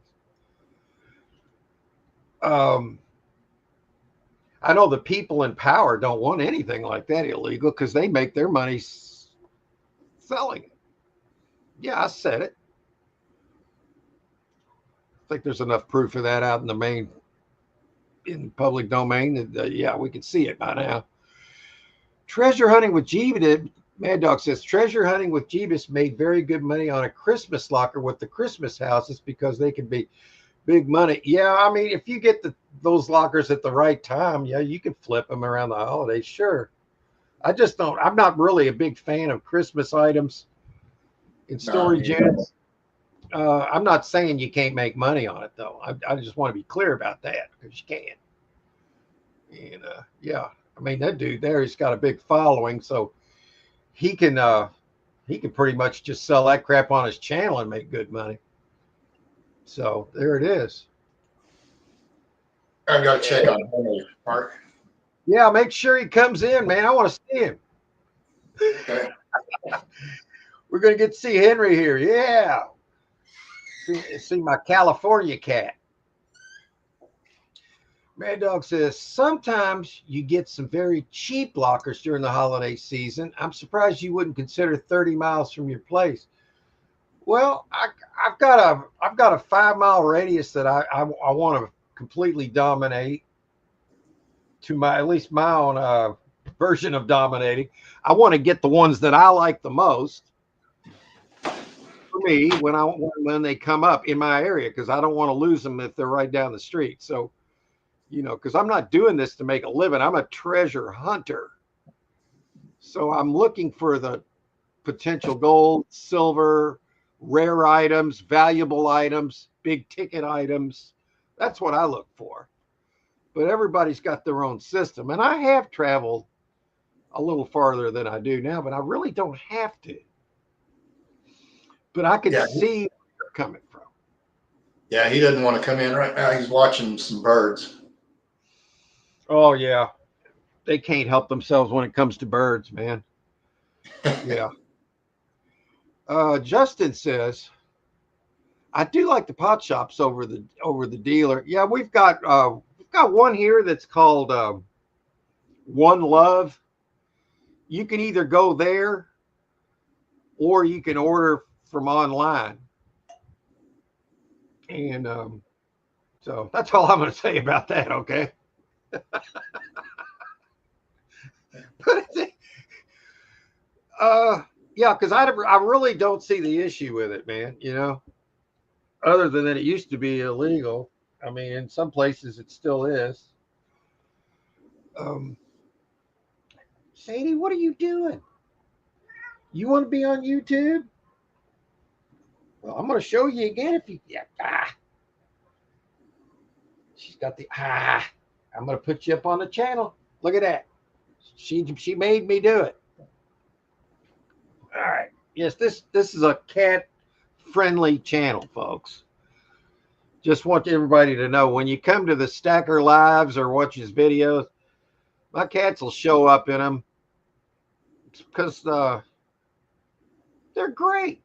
I know the people in power don't want anything like that illegal because they make their money selling it. Yeah, I said it. I think there's enough proof of that out in the public domain that, yeah, we can see it by now. Treasure hunting with Jeebus, Mad Dog says, treasure hunting with Jeebus made very good money on a Christmas locker with the Christmas houses because they can be big money. Yeah, I mean, if you get those lockers at the right time, yeah, you can flip them around the holidays, sure. I'm not really a big fan of Christmas items in storage units. I'm not saying you can't make money on it, though. I just want to be clear about that, because you can. And yeah, I mean, that dude there, he's got a big following, so he can pretty much just sell that crap on his channel and make good money. So there it is. I've got to check on Henry, Mark. Yeah, make sure he comes in, man. I want to see him. Okay. We're going to get to see Henry here. Yeah. See my California cat. Mad Dog says, sometimes you get some very cheap lockers during the holiday season. I'm surprised you wouldn't consider 30 miles from your place. Well, I've got a 5 mile radius that I want to completely dominate to my, at least my own version of dominating. I want to get the ones that I like the most for me when they come up in my area, because I don't want to lose them if they're right down the street. So, because I'm not doing this to make a living. I'm a treasure hunter. So I'm looking for the potential gold, silver, rare items, valuable items, big ticket items. That's what I look for. But everybody's got their own system. And I have traveled a little farther than I do now, but I really don't have to. But I could see where you're coming from. Yeah, he doesn't want to come in right now. He's watching some birds. Oh, yeah. They can't help themselves when it comes to birds, man. Yeah. Justin says, I do like the pot shops over the dealer. Yeah, we've got one here that's called One Love. You can either go there or you can order from online. And so that's all I'm going to say about that. Okay. But yeah, because I really don't see the issue with it, man. Other than that, it used to be illegal. I mean, in some places it still is. Sadie, what are you doing? You want to be on YouTube? Well, I'm going to show you again if you. Yeah, she's got the. I'm going to put you up on the channel. Look at that. She made me do it. All right. Yes, this is a cat friendly channel, folks. Just want everybody to know, when you come to the Stacker Lives or watch his videos, my cats will show up in them because they're great.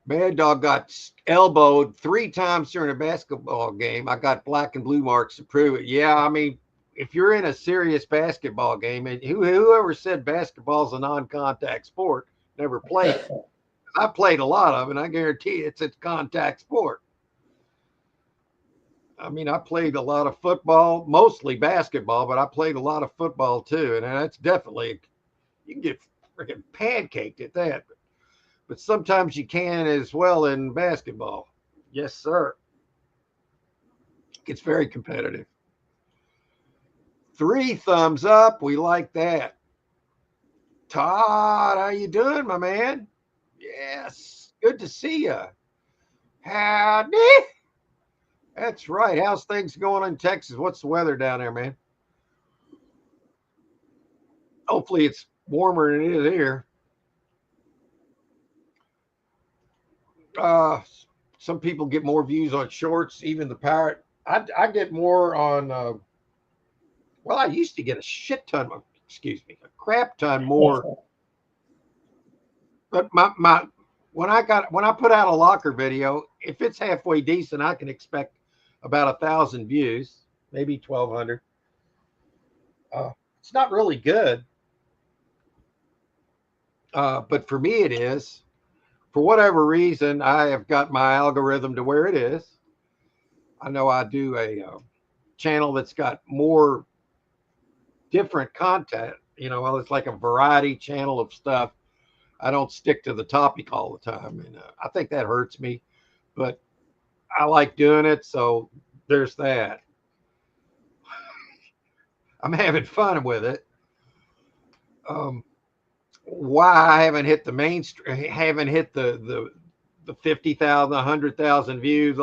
Mad Dog got elbowed 3 times during a basketball game. I got black and blue marks to prove it. Yeah, I mean, if you're in a serious basketball game, and whoever said basketball's a non-contact sport never played it. I played a lot of it, and I guarantee it's a contact sport. I mean, I played a lot of football, mostly basketball, but I played a lot of football too. And that's definitely, you can get freaking pancaked at that. But sometimes you can as well in basketball. Yes, sir. It's very competitive. 3 thumbs up. We like that. Todd, how you doing, my man? Yes, good to see you. Howdy. That's right. How's things going in Texas? What's the weather down there, man? Hopefully it's warmer than it is here. Some people get more views on shorts, even the Parrot. I get more on, well, I used to get a shit ton of, a crap ton more. But when I put out a locker video, if it's halfway decent, I can expect about 1,000 views, maybe 1,200. It's not really good, but for me it is. For whatever reason, I have got my algorithm to where it is. I know I do a channel that's got more different content. Well, it's like a variety channel of stuff. I don't stick to the topic all the time, and I think that hurts me, but I like doing it, so there's that. I'm having fun with it. Why I haven't hit the mainstream, haven't hit the 50,000, 100,000 views.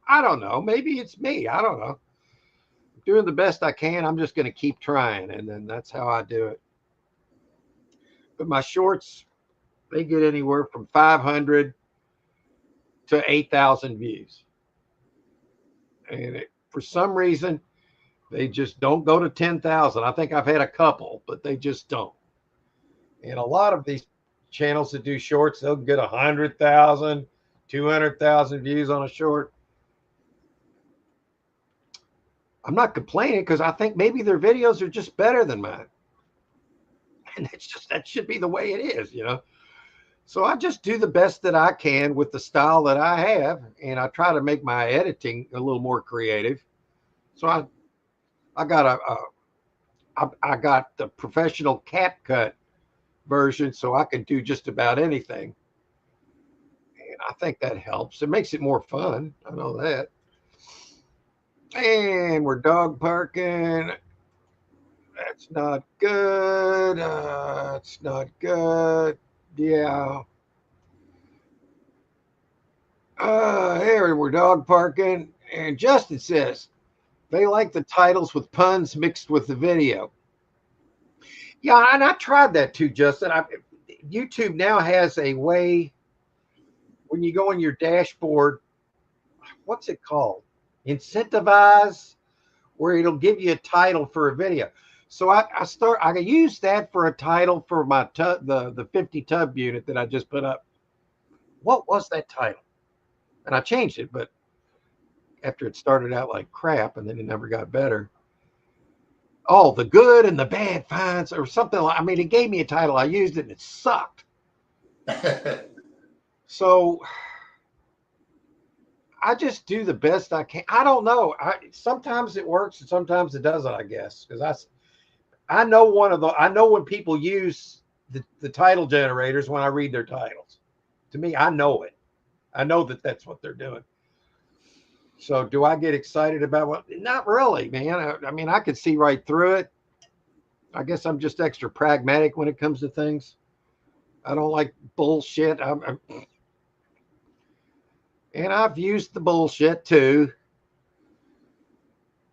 I don't know. Maybe it's me. I don't know. I'm doing the best I can. I'm just going to keep trying, and then that's how I do it. But my shorts, They get anywhere from 500 to 8,000 views. And for some reason, they just don't go to 10,000. I think I've had a couple, but they just don't. And a lot of these channels that do shorts, they'll get 100,000, 200,000 views on a short. I'm not complaining because I think maybe their videos are just better than mine. And it's just, that should be the way it is, you know? So I just do the best that I can with the style that I have. And I try to make my editing a little more creative. So I got I got the professional CapCut version so I can do just about anything. And I think that helps. It makes it more fun. I know that. And we're dog parking. That's not good. It's not good. Yeah. Here we're dog parking. And Justin says they like the titles with puns mixed with the video. Yeah, and I tried that too, Justin. YouTube now has a way when you go on your dashboard, what's it called? Incentivize, where it'll give you a title for a video. So I use that for a title for my the 50 tub unit that I just put up. What was that title? And I changed it, but after it started out like crap and then it never got better. Oh, the good and the bad finds or something like. I mean, it gave me a title. I used it and it sucked. So I just do the best I can. I don't know. Sometimes it works and sometimes it doesn't, I guess, because I know I know when people use the title generators when I read their titles. To me, I know it. I know that that's what they're doing. So do I get excited about what? Not really, man. I mean, I could see right through it. I guess I'm just extra pragmatic when it comes to things. I don't like bullshit. And I've used the bullshit too.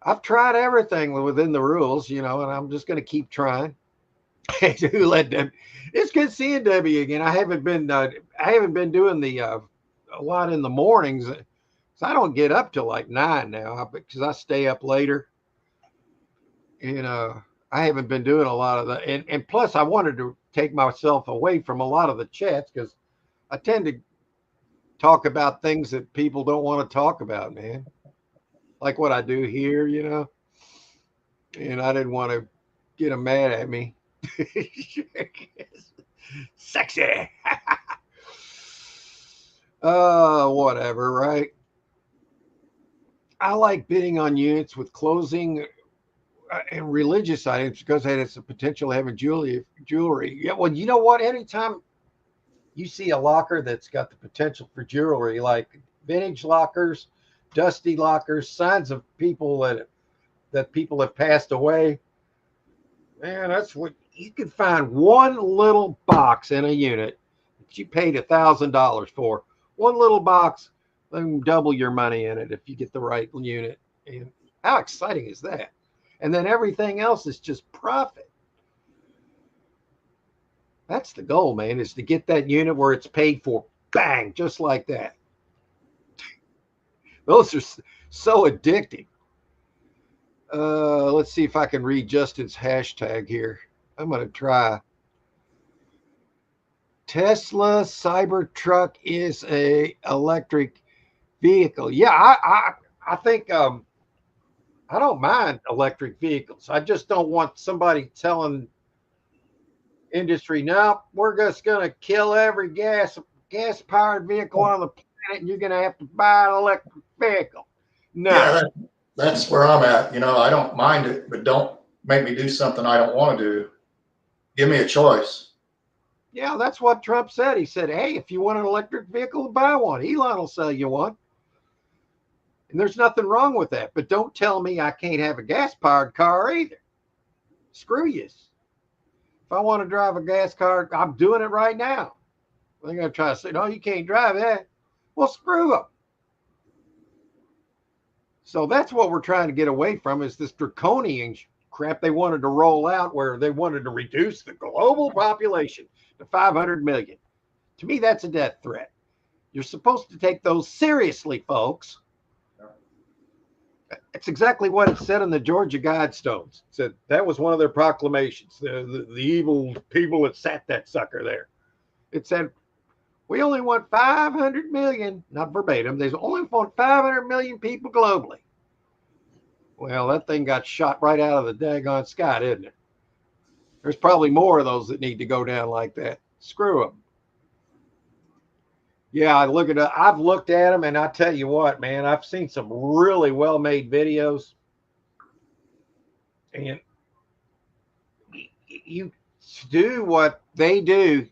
I've tried everything within the rules, you know, and I'm just going to keep trying. Who let them? It's good seeing Debbie again. I haven't been doing a lot in the mornings. So I don't get up till like 9 now because I stay up later. And I haven't been doing a lot of that. And plus, I wanted to take myself away from a lot of the chats because I tend to talk about things that people don't want to talk about, man. Like what I do here, you know. And I didn't want to get them mad at me. Sexy. Whatever, right? I like bidding on units with closing and religious items because it has the potential of having jewelry. Yeah, well, you know what? Anytime you see a locker that's got the potential for jewelry, like vintage lockers, dusty lockers, signs of people that people have passed away, man, that's what you can find. One little box in a unit that you paid $1,000 for. One little box, then double your money in it if you get the right unit. And how exciting is that? And then everything else is just profit. That's the goal, man, is to get that unit where it's paid for. Bang, just like that. Those are so addictive. Let's see if I can read Justin's hashtag here. I'm going to try. Tesla Cybertruck is a electric vehicle. Yeah, I think I don't mind electric vehicles. I just don't want somebody telling industry, no, we're just going to kill every gas powered vehicle on the planet and you're going to have to buy an electric vehicle. No. Yeah, that's where I'm at. You know, I don't mind it, but don't make me do something I don't want to do. Give me a choice. Yeah, that's what Trump said. He said, hey, if you want an electric vehicle, buy one. Elon will sell you one. And there's nothing wrong with that. But don't tell me I can't have a gas-powered car either. Screw you. If I want to drive a gas car, I'm doing it right now. They're going to try to say, no, you can't drive that. Well, screw them. So that's what we're trying to get away from is this draconian crap they wanted to roll out where they wanted to reduce the global population to 500 million. To me, that's a death threat. You're supposed to take those seriously, folks. It's exactly what it said in the Georgia Guidestones. It said that was one of their proclamations. The evil people that sat that sucker there. It said, we only want 500 million, not verbatim, there's only want 500 million people globally. Well, that thing got shot right out of the daggone sky, didn't it? There's probably more of those that need to go down like that. Screw them. Yeah, I've looked at them, and I tell you what, man, I've seen some really well-made videos. And you do what they do.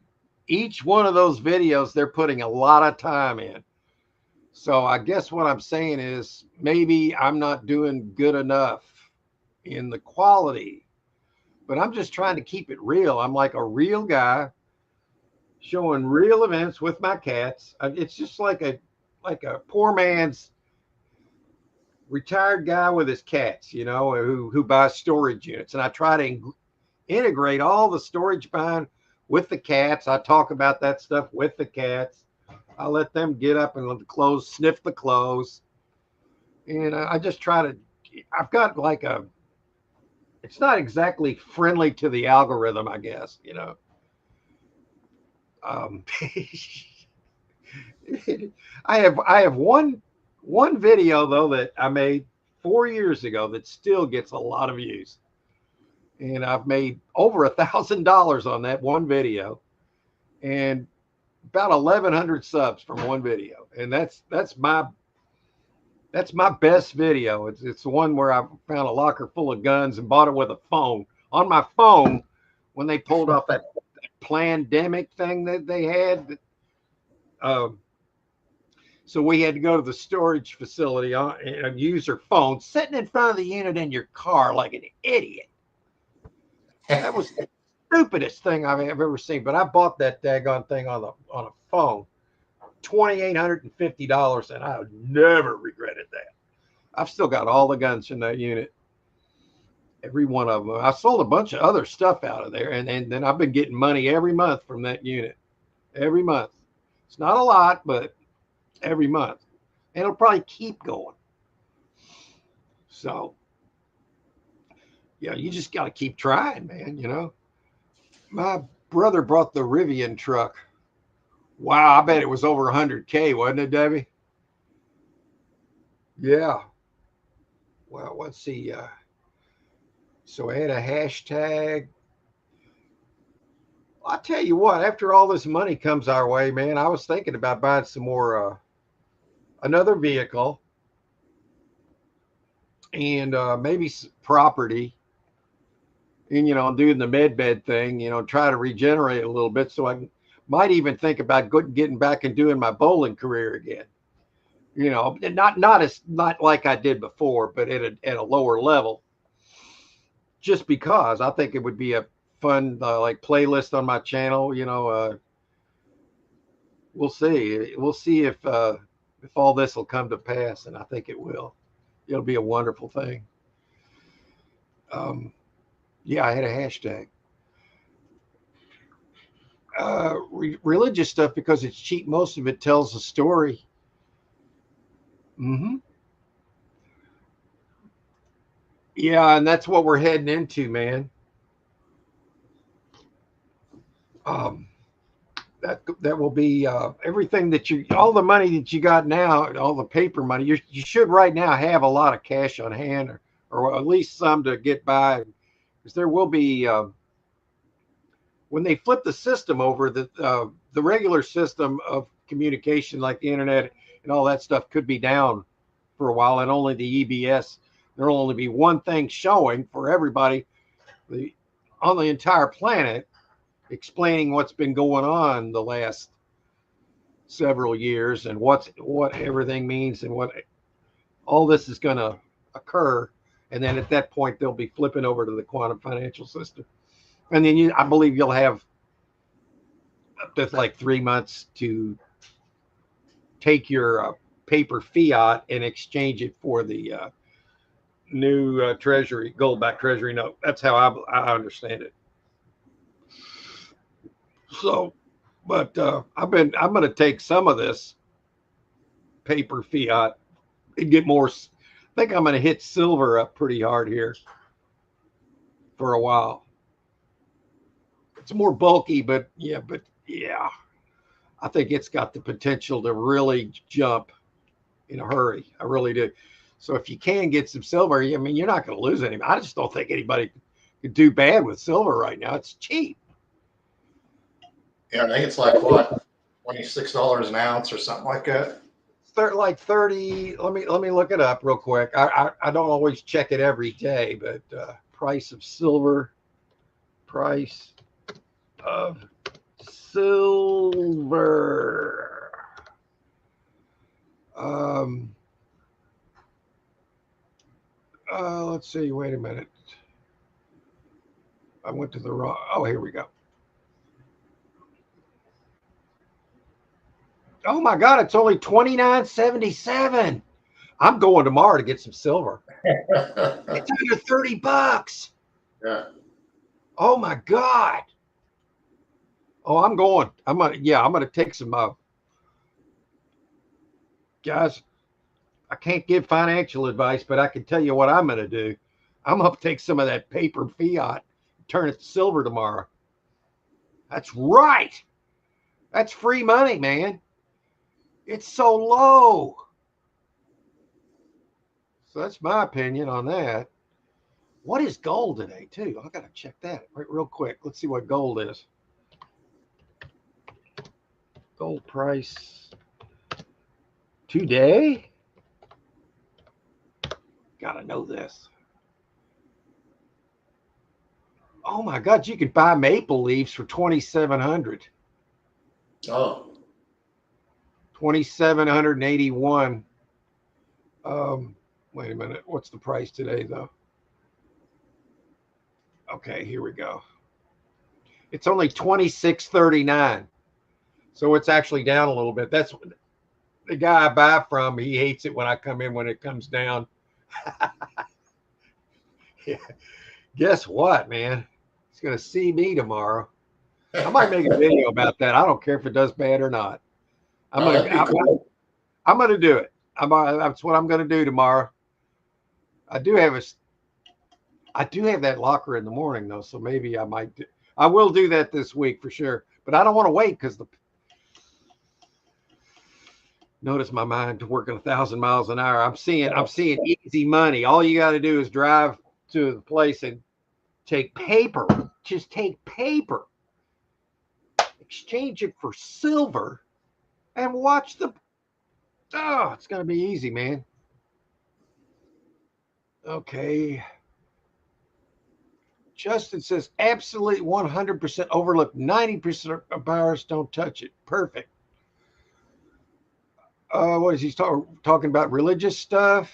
Each one of those videos, they're putting a lot of time in. So I guess what I'm saying is maybe I'm not doing good enough in the quality, but I'm just trying to keep it real. I'm like a real guy showing real events with my cats. It's just like a poor man's retired guy with his cats, you know, who buys storage units. And I try to integrate all the storage buying with the cats. I talk about that stuff with the cats. I let them get up and let the clothes, sniff the clothes. And I just try to, I've got like it's not exactly friendly to the algorithm, I guess, you know. I have one video though that I made 4 years ago that still gets a lot of views. And I've made over $1,000 on that one video. And about 1,100 subs from one video, and that's my best video. It's the one where I found a locker full of guns and bought it with a phone. On my phone, when they pulled off that pandemic thing that they had, so we had to go to the storage facility and use her phone, sitting in front of the unit in your car like an idiot. That was stupidest thing I've ever seen. But I bought that daggone thing on a phone, $2,850, and I never regretted that. I've still got all the guns in that unit, every one of them. I sold a bunch of other stuff out of there, and then I've been getting money every month from that unit, every month. It's not a lot, but every month, and it'll probably keep going. So, yeah, you just got to keep trying, man. You know. My brother brought the Rivian truck. Wow, I bet it was over 100K, wasn't it, Debbie? Yeah. Well, let's see. So I had a hashtag. I'll tell you what, after all this money comes our way, man, I was thinking about buying some more, another vehicle and maybe property. And, you know, doing the med bed thing, you know, try to regenerate a little bit. So I might even think about getting back and doing my bowling career again. You know, not like I did before, but at a lower level. Just because I think it would be a fun like playlist on my channel. You know, we'll see. We'll see if all this will come to pass, and I think it will. It'll be a wonderful thing. Yeah, I had a hashtag. Religious stuff because it's cheap. Most of it tells a story. Yeah, and that's what we're heading into, man. That will be everything that all the money that you got now, all the paper money. You should right now have a lot of cash on hand, or at least some to get by, because there will be when they flip the system over, the regular system of communication, like the internet and all that stuff, could be down for a while, and only the EBS. There'll only be one thing showing for everybody on the entire planet, explaining what's been going on the last several years and what everything means and what all this is going to occur. And then at that point, they'll be flipping over to the quantum financial system. And then I believe you'll have up to like 3 months to take your paper fiat and exchange it for the new treasury, gold-backed treasury note. That's how I understand it. So But I'm going to take some of this paper fiat and get more. I think I'm going to hit silver up pretty hard here for a while. It's more bulky, but yeah, I think it's got the potential to really jump in a hurry. I really do. So if you can get some silver, I mean, you're not going to lose any. I just don't think anybody could do bad with silver right now. It's cheap. Yeah, I think it's like what, $26 an ounce or something like that. Like 30. Let me look it up real quick. I don't always check it every day, but price of silver. Um, let's see. Wait a minute. I went to the wrong. Oh, here we go. Oh my God! It's only $29.77. I'm going tomorrow to get some silver. It's under $30. Yeah. Oh my God. Oh, I'm going. I'm gonna take some. Guys, I can't give financial advice, but I can tell you what I'm gonna do. I'm gonna take some of that paper fiat, turn it to silver tomorrow. That's right. That's free money, man. It's so low. So that's my opinion on that. What is gold today, too? I gotta check that real quick. Let's see what gold is. Gold price today. Gotta know this. Oh my God, you could buy maple leaves for 2,700. Oh. 2,781. Wait a minute. What's the price today, though? Okay, here we go. It's only 26.39. So it's actually down a little bit. That's the guy I buy from. He hates it when I come in when it comes down. Yeah. Guess what, man? He's going to see me tomorrow. I might make a video about that. I don't care if it does bad or not. I'm going to do it. That's what I'm going to do tomorrow. I do have that locker in the morning though, so maybe I will do that this week for sure. But I don't want to wait because notice my mind working 1,000 miles an hour. I'm seeing easy money. All you got to do is drive to the place and take paper. Just take paper, exchange it for silver, and watch the. Oh, it's gonna be easy, man. Okay. Justin says absolutely 100% overlooked. 90% of buyers don't touch it. Perfect. What is he talking about? Religious stuff?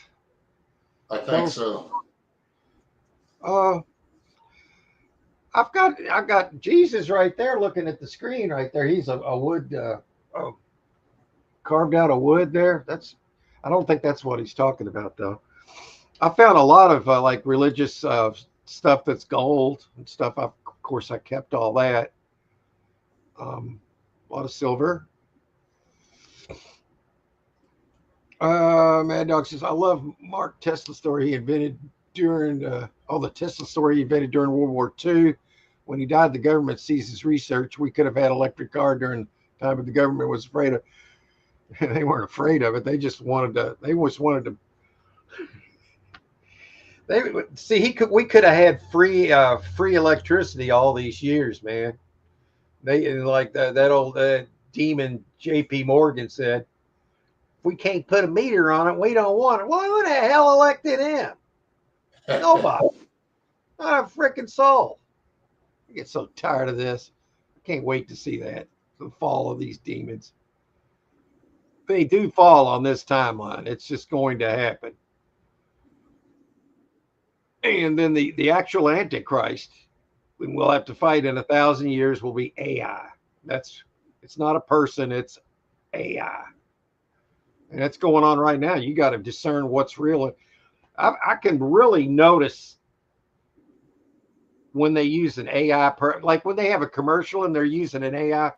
I think so. I've got Jesus right there looking at the screen right there. He's a wood carved out of wood there. I don't think that's what he's talking about though. I found a lot of like religious stuff that's gold and stuff. Of course, I kept all that. A lot of silver. Mad Dog says, I love Mark Tesla's story he invented during the Tesla story he invented during World War II. When he died, the government ceased his research. We could have had electric car during the time, but the government was afraid of. They weren't afraid of it. They just wanted to. They just wanted to. We could have had free electricity all these years, man. They like that old demon J.P. Morgan said, if we can't put a meter on it, we don't want it. Well, who the hell elected him? Nobody. Not a freaking soul. I get so tired of this. I can't wait to see the fall of these demons. They do fall on this timeline. It's just going to happen. And then the actual Antichrist, when we'll have to fight in 1,000 years, will be AI. It's not a person, it's AI. And that's going on right now. You got to discern what's real. I can really notice when they use an AI, like when they have a commercial and they're using an AI,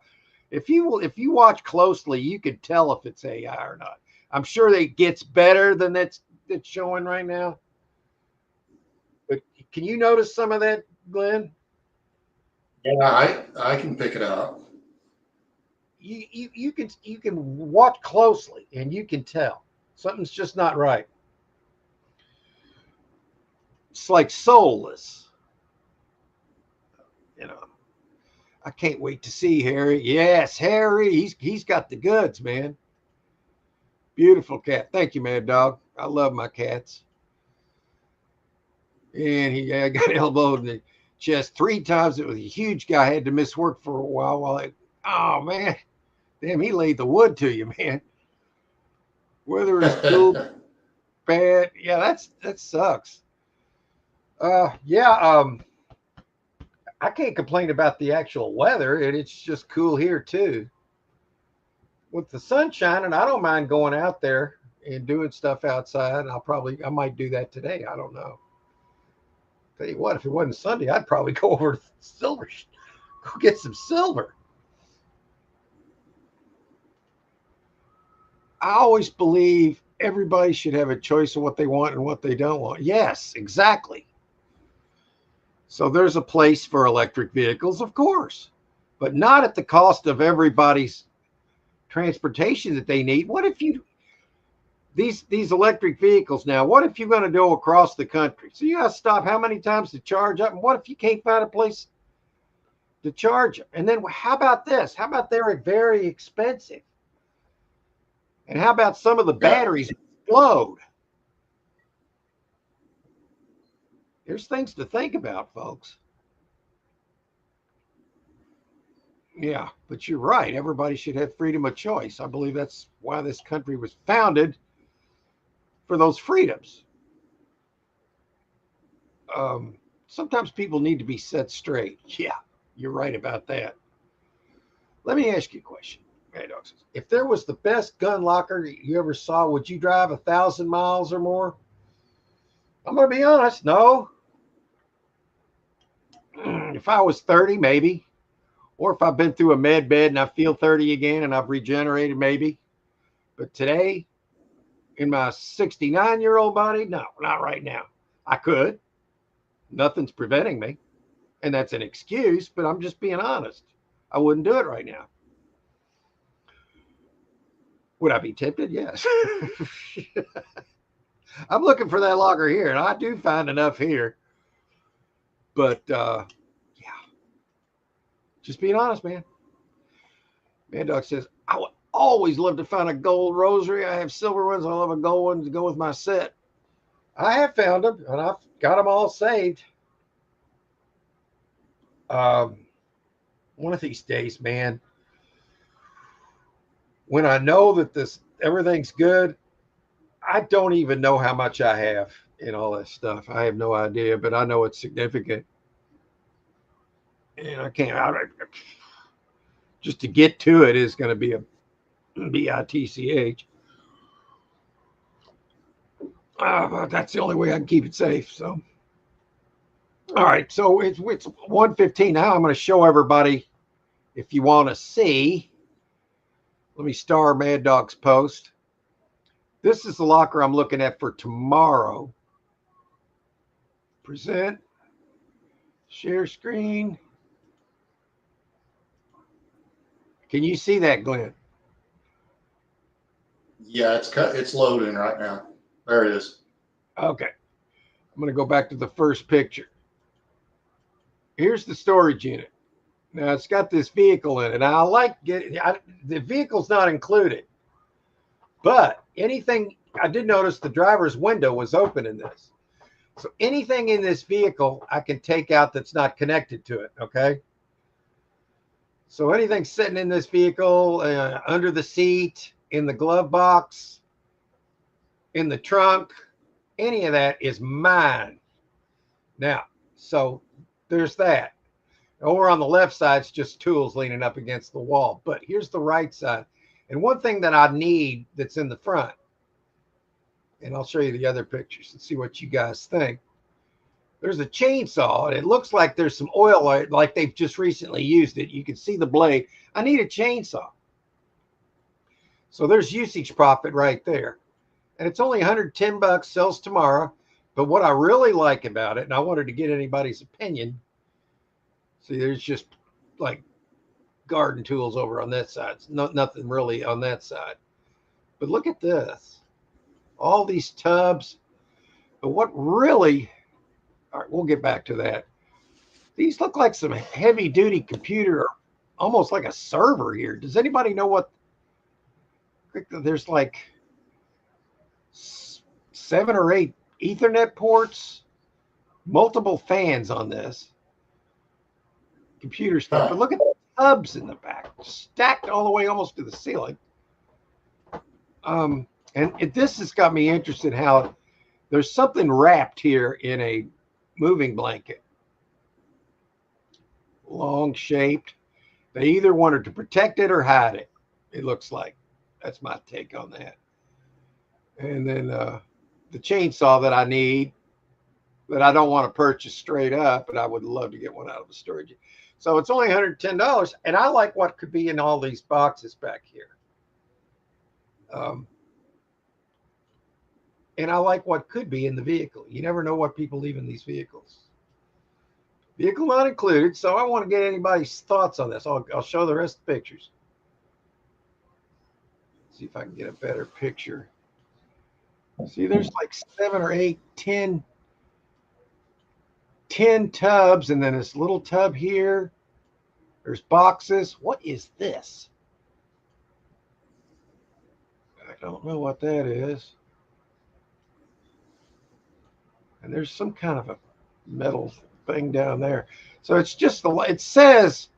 If you watch closely, you can tell if it's AI or not. I'm sure it gets better than that's showing right now. But can you notice some of that, Glenn? Yeah, I can pick it out. You can watch closely and you can tell something's just not right. It's like soulless. You know, I can't wait to see Harry. Yes, Harry. He's got the goods, man. Beautiful cat. Thank you, Mad Dog. I love my cats. And he got elbowed in the chest 3 times. It was a huge guy. I had to miss work for a while oh man, damn, he laid the wood to you, man. Weather is cool, bad. Yeah, that sucks. Yeah, I can't complain about the actual weather, and it's just cool here too. With the sun shining, I don't mind going out there and doing stuff outside. I might do that today. I don't know. Tell you what, if it wasn't Sunday, I'd probably go over to Silver, go get some silver. I always believe everybody should have a choice of what they want and what they don't want. Yes, exactly. So there's a place for electric vehicles, of course, but not at the cost of everybody's transportation that they need. What if these electric vehicles now, what if you're going to go across the country? So you got to stop how many times to charge up? And what if you can't find a place to charge them? And then how about this? How about they're very expensive? And how about some of the batteries explode? There's things to think about, folks. Yeah, but you're right. Everybody should have freedom of choice. I believe that's why this country was founded, for those freedoms. Sometimes people need to be set straight. Yeah, you're right about that. Let me ask you a question. If there was the best gun locker you ever saw, would you drive 1,000 miles or more? I'm going to be honest. No. If I was 30, maybe. Or if I've been through a med bed and I feel 30 again and I've regenerated, maybe. But today, in my 69-year-old body, no, not right now. I could. Nothing's preventing me. And that's an excuse, but I'm just being honest. I wouldn't do it right now. Would I be tempted? Yes. I'm looking for that locker here, and I do find enough here. But yeah, just being honest, man. Mad Dog says, I would always love to find a gold rosary. I have silver ones. I love a gold one to go with my set. I have found them, and I've got them all saved. One of these days, man, when I know that everything's good, I don't even know how much I have in all that stuff. I have no idea, but I know it's significant. And I can't just to get to it is going to be a bitch. But that's the only way I can keep it safe. So, all right. So it's 1:15 now. I'm going to show everybody, if you want to see. Let me star Mad Dog's post. This is the locker I'm looking at for tomorrow. Present. Share screen. Can you see that, Glenn? Yeah, it's loading right now. There it is. Okay. I'm going to go back to the first picture. Here's the storage unit. Now it's got this vehicle in it. The vehicle's not included, but anything, I did notice the driver's window was open in this. So anything in this vehicle I can take out that's not connected to it. Okay. So anything sitting in this vehicle, under the seat, in the glove box, in the trunk, any of that is mine. Now, so there's that. Over on the left side, it's just tools leaning up against the wall. But here's the right side. And one thing that I need that's in the front, and I'll show you the other pictures and see what you guys think. There's a chainsaw, and it looks like there's some oil, like they've just recently used it. You can see the blade. I need a chainsaw. So there's usage profit right there. And it's only 110 bucks, sells tomorrow. But what I really like about it, and I wanted to get anybody's opinion. See, there's just like garden tools over on that side. Nothing really on that side. But look at this. All these tubs. But what really, all right, we'll get back to that. These look like some heavy duty computer, almost like a server here. Does anybody know what? There's like 7 or 8 Ethernet ports, multiple fans on this computer stuff. But look at the tubs in the back, stacked all the way almost to the ceiling. And this has got me interested how there's something wrapped here in a moving blanket. Long shaped. They either wanted to protect it or hide it, it looks like. That's my take on that. And then the chainsaw that I need, that I don't want to purchase straight up, but I would love to get one out of the storage. So it's only $110, and I like what could be in all these boxes back here. And I like what could be in the vehicle. You never know what people leave in these vehicles. Vehicle not included, so I want to get anybody's thoughts on this. I'll show the rest of the pictures. See if I can get a better picture. See, there's like 7 or 8, 10 tubs, and then this little tub here. There's boxes. What is this? I don't know what that is. And there's some kind of a metal thing down there. So it's just it says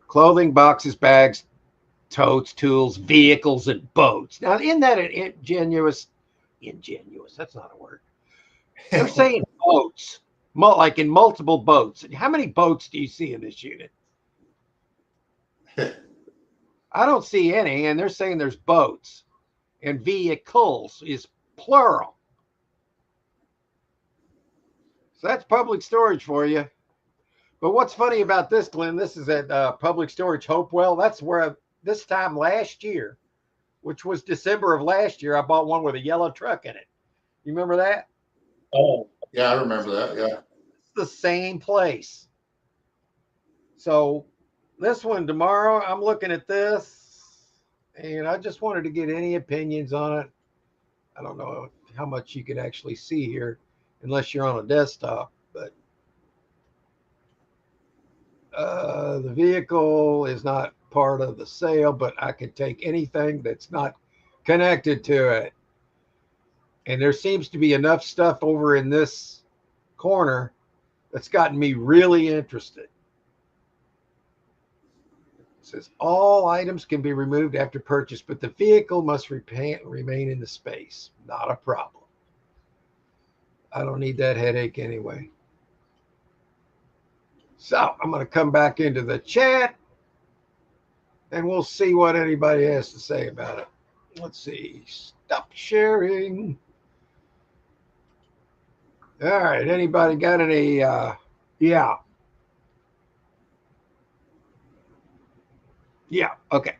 clothing, boxes, bags, totes, tools, vehicles, and boats. Now, isn't that an ingenuous? That's not a word. They're saying boats, like in multiple boats. How many boats do you see in this unit? I don't see any, and they're saying there's boats, and vehicles is plural. So that's public storage for you. But what's funny about this, Glenn, this is at Public Storage Hopewell. That's where this time last year, which was December of last year, I bought one with a yellow truck in it. You remember that? Oh, yeah, I remember that. Yeah. It's the same place. So this one tomorrow, I'm looking at this, and I just wanted to get any opinions on it. I don't know how much you can actually see here unless you're on a desktop, but the vehicle is not part of the sale, but I could take anything that's not connected to it. And there seems to be enough stuff over in this corner that's gotten me really interested. It says all items can be removed after purchase, but the vehicle must remain in the space. Not a problem. I don't need that headache anyway. So I'm going to come back into the chat and we'll see what anybody has to say about it. Let's see. Stop sharing. All right. Anybody got any? Yeah. Okay.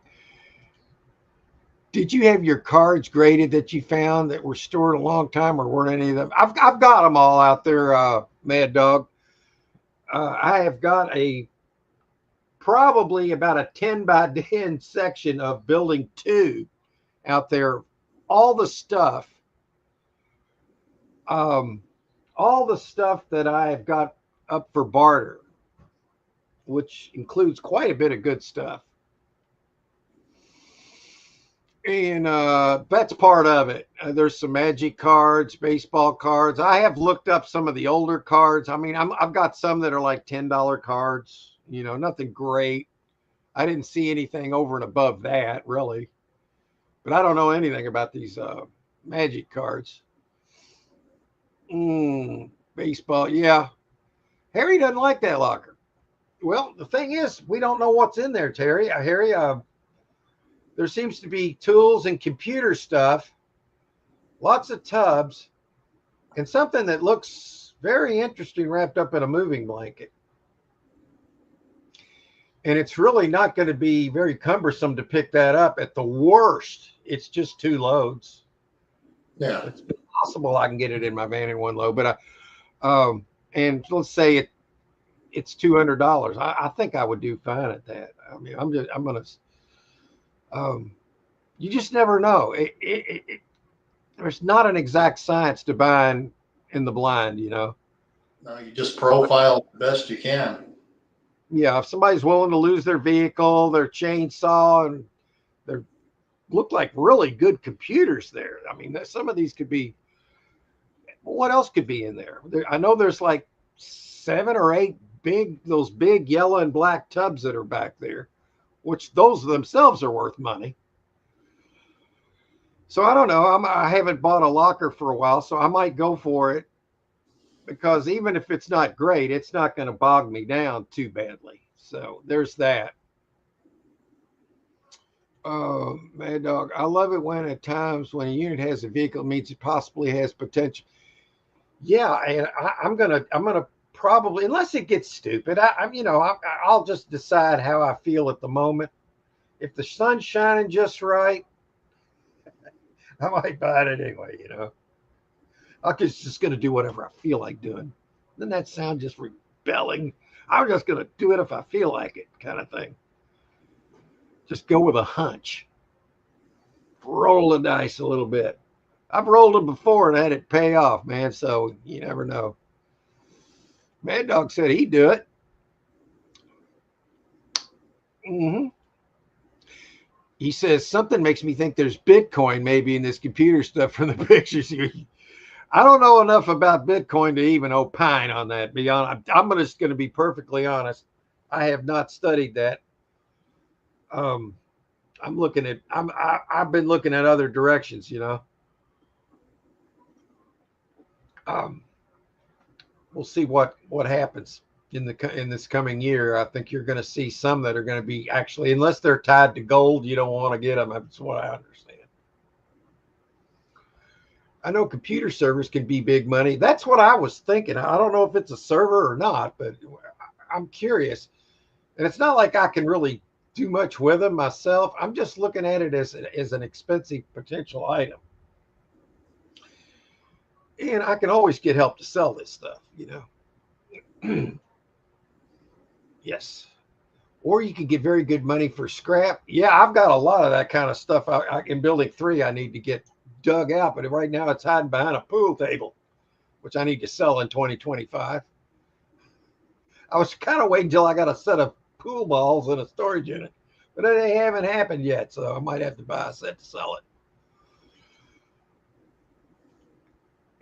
Did you have your cards graded that you found that were stored a long time, or weren't any of them? I've got them all out there, Mad Dog. I have got probably about a 10 by 10 section of building 2 out there. All the stuff that I have got up for barter, which includes quite a bit of good stuff. And that's part of it. There's some Magic cards, baseball cards. I have looked up some of the older cards. I mean, I've got some that are like $10 cards, nothing great. I didn't see anything over and above that, really. But I don't know anything about these Magic cards. Baseball, yeah. Harry doesn't like that locker. Well, the thing is, we don't know what's in there, Harry. There seems to be tools and computer stuff, lots of tubs, and something that looks very interesting wrapped up in a moving blanket. And it's really not going to be very cumbersome to pick that up. At the worst, it's just 2 loads. Yeah. It's possible I can get it in my van in 1 load, but and let's say it's $200. I think I would do fine at that. I mean, I'm gonna. You just never know. There's not an exact science to buying in the blind, you know. No, you just profile the best you can. Yeah, if somebody's willing to lose their vehicle, their chainsaw, and they look like really good computers there. I mean, some of these could be. What else could be in there? I know there's like 7 or 8 those big yellow and black tubs that are back there, which those themselves are worth money. So I don't know. I haven't bought a locker for a while, so I might go for it, because even if it's not great, it's not going to bog me down too badly. So there's that. Oh, Mad Dog, I love it when at times when a unit has a vehicle, it means it possibly has potential. Yeah, and I'm gonna probably, unless it gets stupid, I'll just decide how I feel at the moment. If the sun's shining just right, I might buy it anyway. You know, I'm just gonna do whatever I feel like doing. Doesn't that sound just rebelling? I'm just gonna do it if I feel like it, kind of thing. Just go with a hunch, roll the dice a little bit. I've rolled them before and had it pay off, man. So you never know. Mad Dog said he'd do it. Mm-hmm. He says something makes me think there's Bitcoin maybe in this computer stuff from the pictures. I don't know enough about Bitcoin to even opine on that. I'm just going to be perfectly honest. I have not studied that. I've been looking at other directions, you know. We'll see what happens in this coming year. I think you're going to see some that are going to be actually, unless they're tied to gold, you don't want to get them. That's what I understand. I know computer servers can be big money. That's what I was thinking. I don't know if it's a server or not, but I'm curious. And it's not like I can really do much with them myself. I'm just looking at it as an expensive potential item. And I can always get help to sell this stuff, you know. Yes. Or you could get very good money for scrap. Yeah, I've got a lot of that kind of stuff. In building 3, I need to get dug out, but right now it's hiding behind a pool table, which I need to sell in 2025. I was kind of waiting until I got a set of pool balls in a storage unit, but they haven't happened yet, so I might have to buy a set to sell it.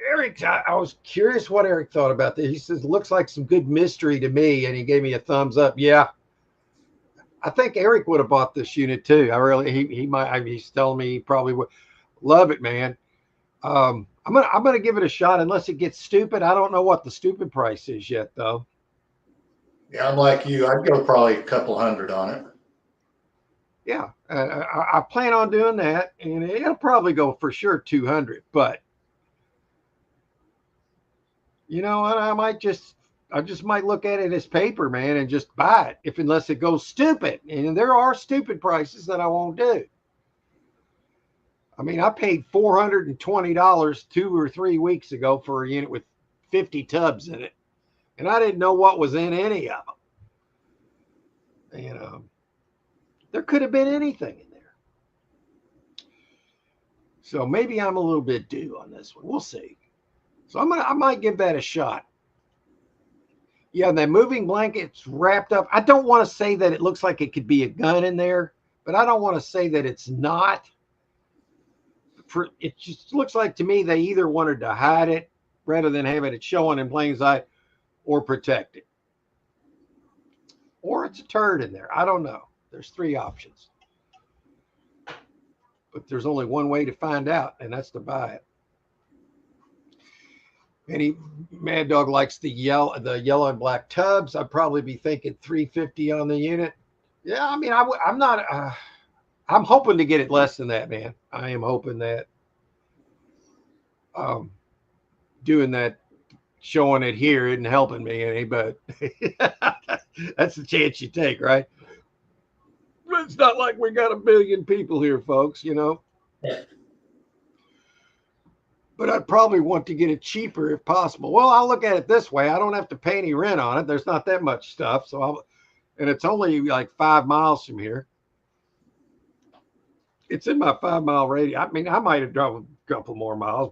Eric, I was curious what Eric thought about this. He says, looks like some good mystery to me, and he gave me a thumbs up. Yeah. I think Eric would have bought this unit too. He might, he's telling me he probably would. Love it, man. I'm gonna give it a shot unless it gets stupid. I don't know what the stupid price is yet, though. Yeah, I'm like you. I'd go probably a couple hundred on it. Yeah, I plan on doing that, and it'll probably go for sure 200. But you know what? I just might look at it as paper, man, and just buy it unless it goes stupid. And there are stupid prices that I won't do. I mean, I paid $420 2 or 3 weeks ago for a unit with 50 tubs in it, and I didn't know what was in any of them. You know, there could have been anything in there. So maybe I'm a little bit due on this one. We'll see. So I might give that a shot. Yeah, and that moving blanket's wrapped up. I don't want to say that it looks like it could be a gun in there, but I don't want to say that it's not. It just looks like to me they either wanted to hide it rather than having it showing in plain sight, or protect it. Or it's a turd in there. I don't know. There's 3 options. But there's only one way to find out, and that's to buy it. Mad Dog likes the yellow and black tubs. I'd probably be thinking $350 on the unit. Yeah, I mean, I'm not. I'm hoping to get it less than that, man. I am hoping that doing that showing it here isn't helping me any, but that's the chance you take, right? It's not like we got a billion people here, folks, you know. But I'd probably want to get it cheaper if possible. Well, I'll look at it this way. I don't have to pay any rent on it. There's not that much stuff. And it's only like 5 miles from here. It's in my 5 mile radius. I mean, I might have drove a couple more miles,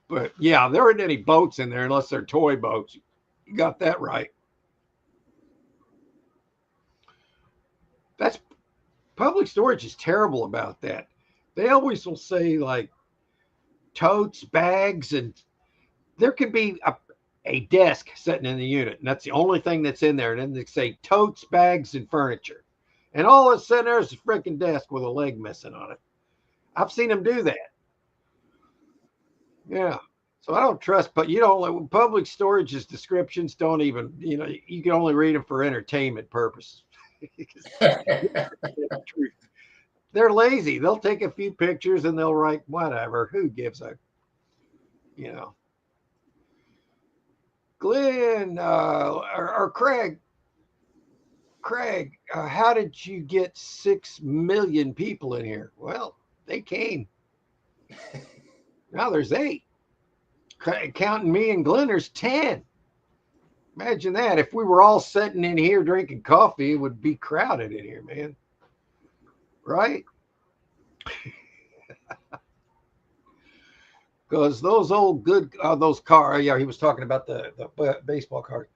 but yeah, there aren't any boats in there unless they're toy boats. You got that right. That's public storage is terrible about that. They always will say like totes, bags, and there could be a desk sitting in the unit, and that's the only thing that's in there. And then they say totes, bags, and furniture. And all that's sitting there is a freaking desk with a leg missing on it. I've seen them do that. Yeah. So I don't trust, but you don't, public storage's descriptions don't even, you know, you can only read them for entertainment purposes. They're lazy. They'll take a few pictures and they'll write whatever. Who gives a, you know. Glenn or Craig, how did you get 6 million people in here? Well, they came. Now there's 8. Counting me and Glenn, there's 10. Imagine that. If we were all sitting in here drinking coffee, it would be crowded in here, man. Right? Because those old good, those cars, yeah, he was talking about the baseball card.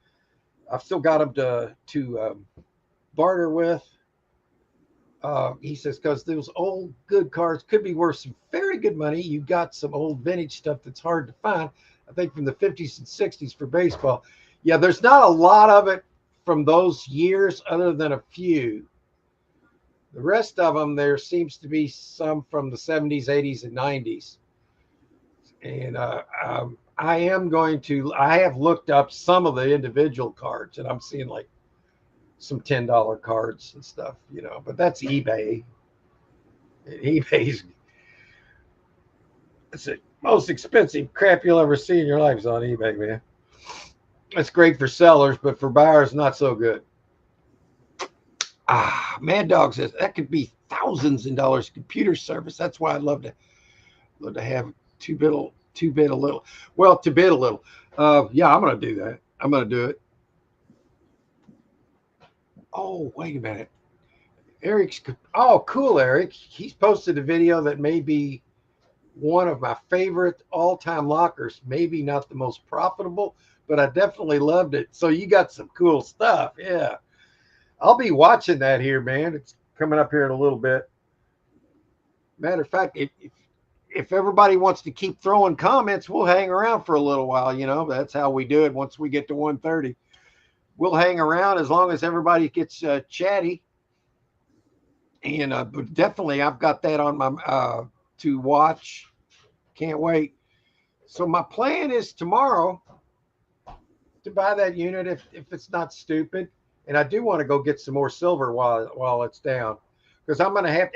I've still got them to barter with. He says, because those old good cards could be worth some very good money. You got some old vintage stuff that's hard to find, I think from the 50s and 60s for baseball. Yeah, there's not a lot of it from those years other than a few. The rest of them, there seems to be some from the 70s, 80s, and 90s. And I have looked up some of the individual cards, and I'm seeing like some $10 cards and stuff, you know, but that's eBay. And eBay's it's the most expensive crap you'll ever see in your life is on eBay, man. It's great for sellers, but for buyers, not so good. Mad Dog says that could be thousands in dollars computer service. That's why I'd love to have to bid a little. Well, to bid a little. Yeah, I'm going to do that. I'm going to do it. Oh, wait a minute. Cool, Eric. He's posted a video that may be one of my favorite all-time lockers. Maybe not the most profitable, but I definitely loved it. So you got some cool stuff. Yeah. I'll be watching that here, man. It's coming up here in a little bit. Matter of fact, if everybody wants to keep throwing comments, we'll hang around for a little while. You know, that's how we do it. Once we get to 1:30, we'll hang around as long as everybody gets chatty. And but definitely, I've got that on my to watch. Can't wait. So my plan is tomorrow to buy that unit if it's not stupid. And I do want to go get some more silver while it's down, because I'm going to have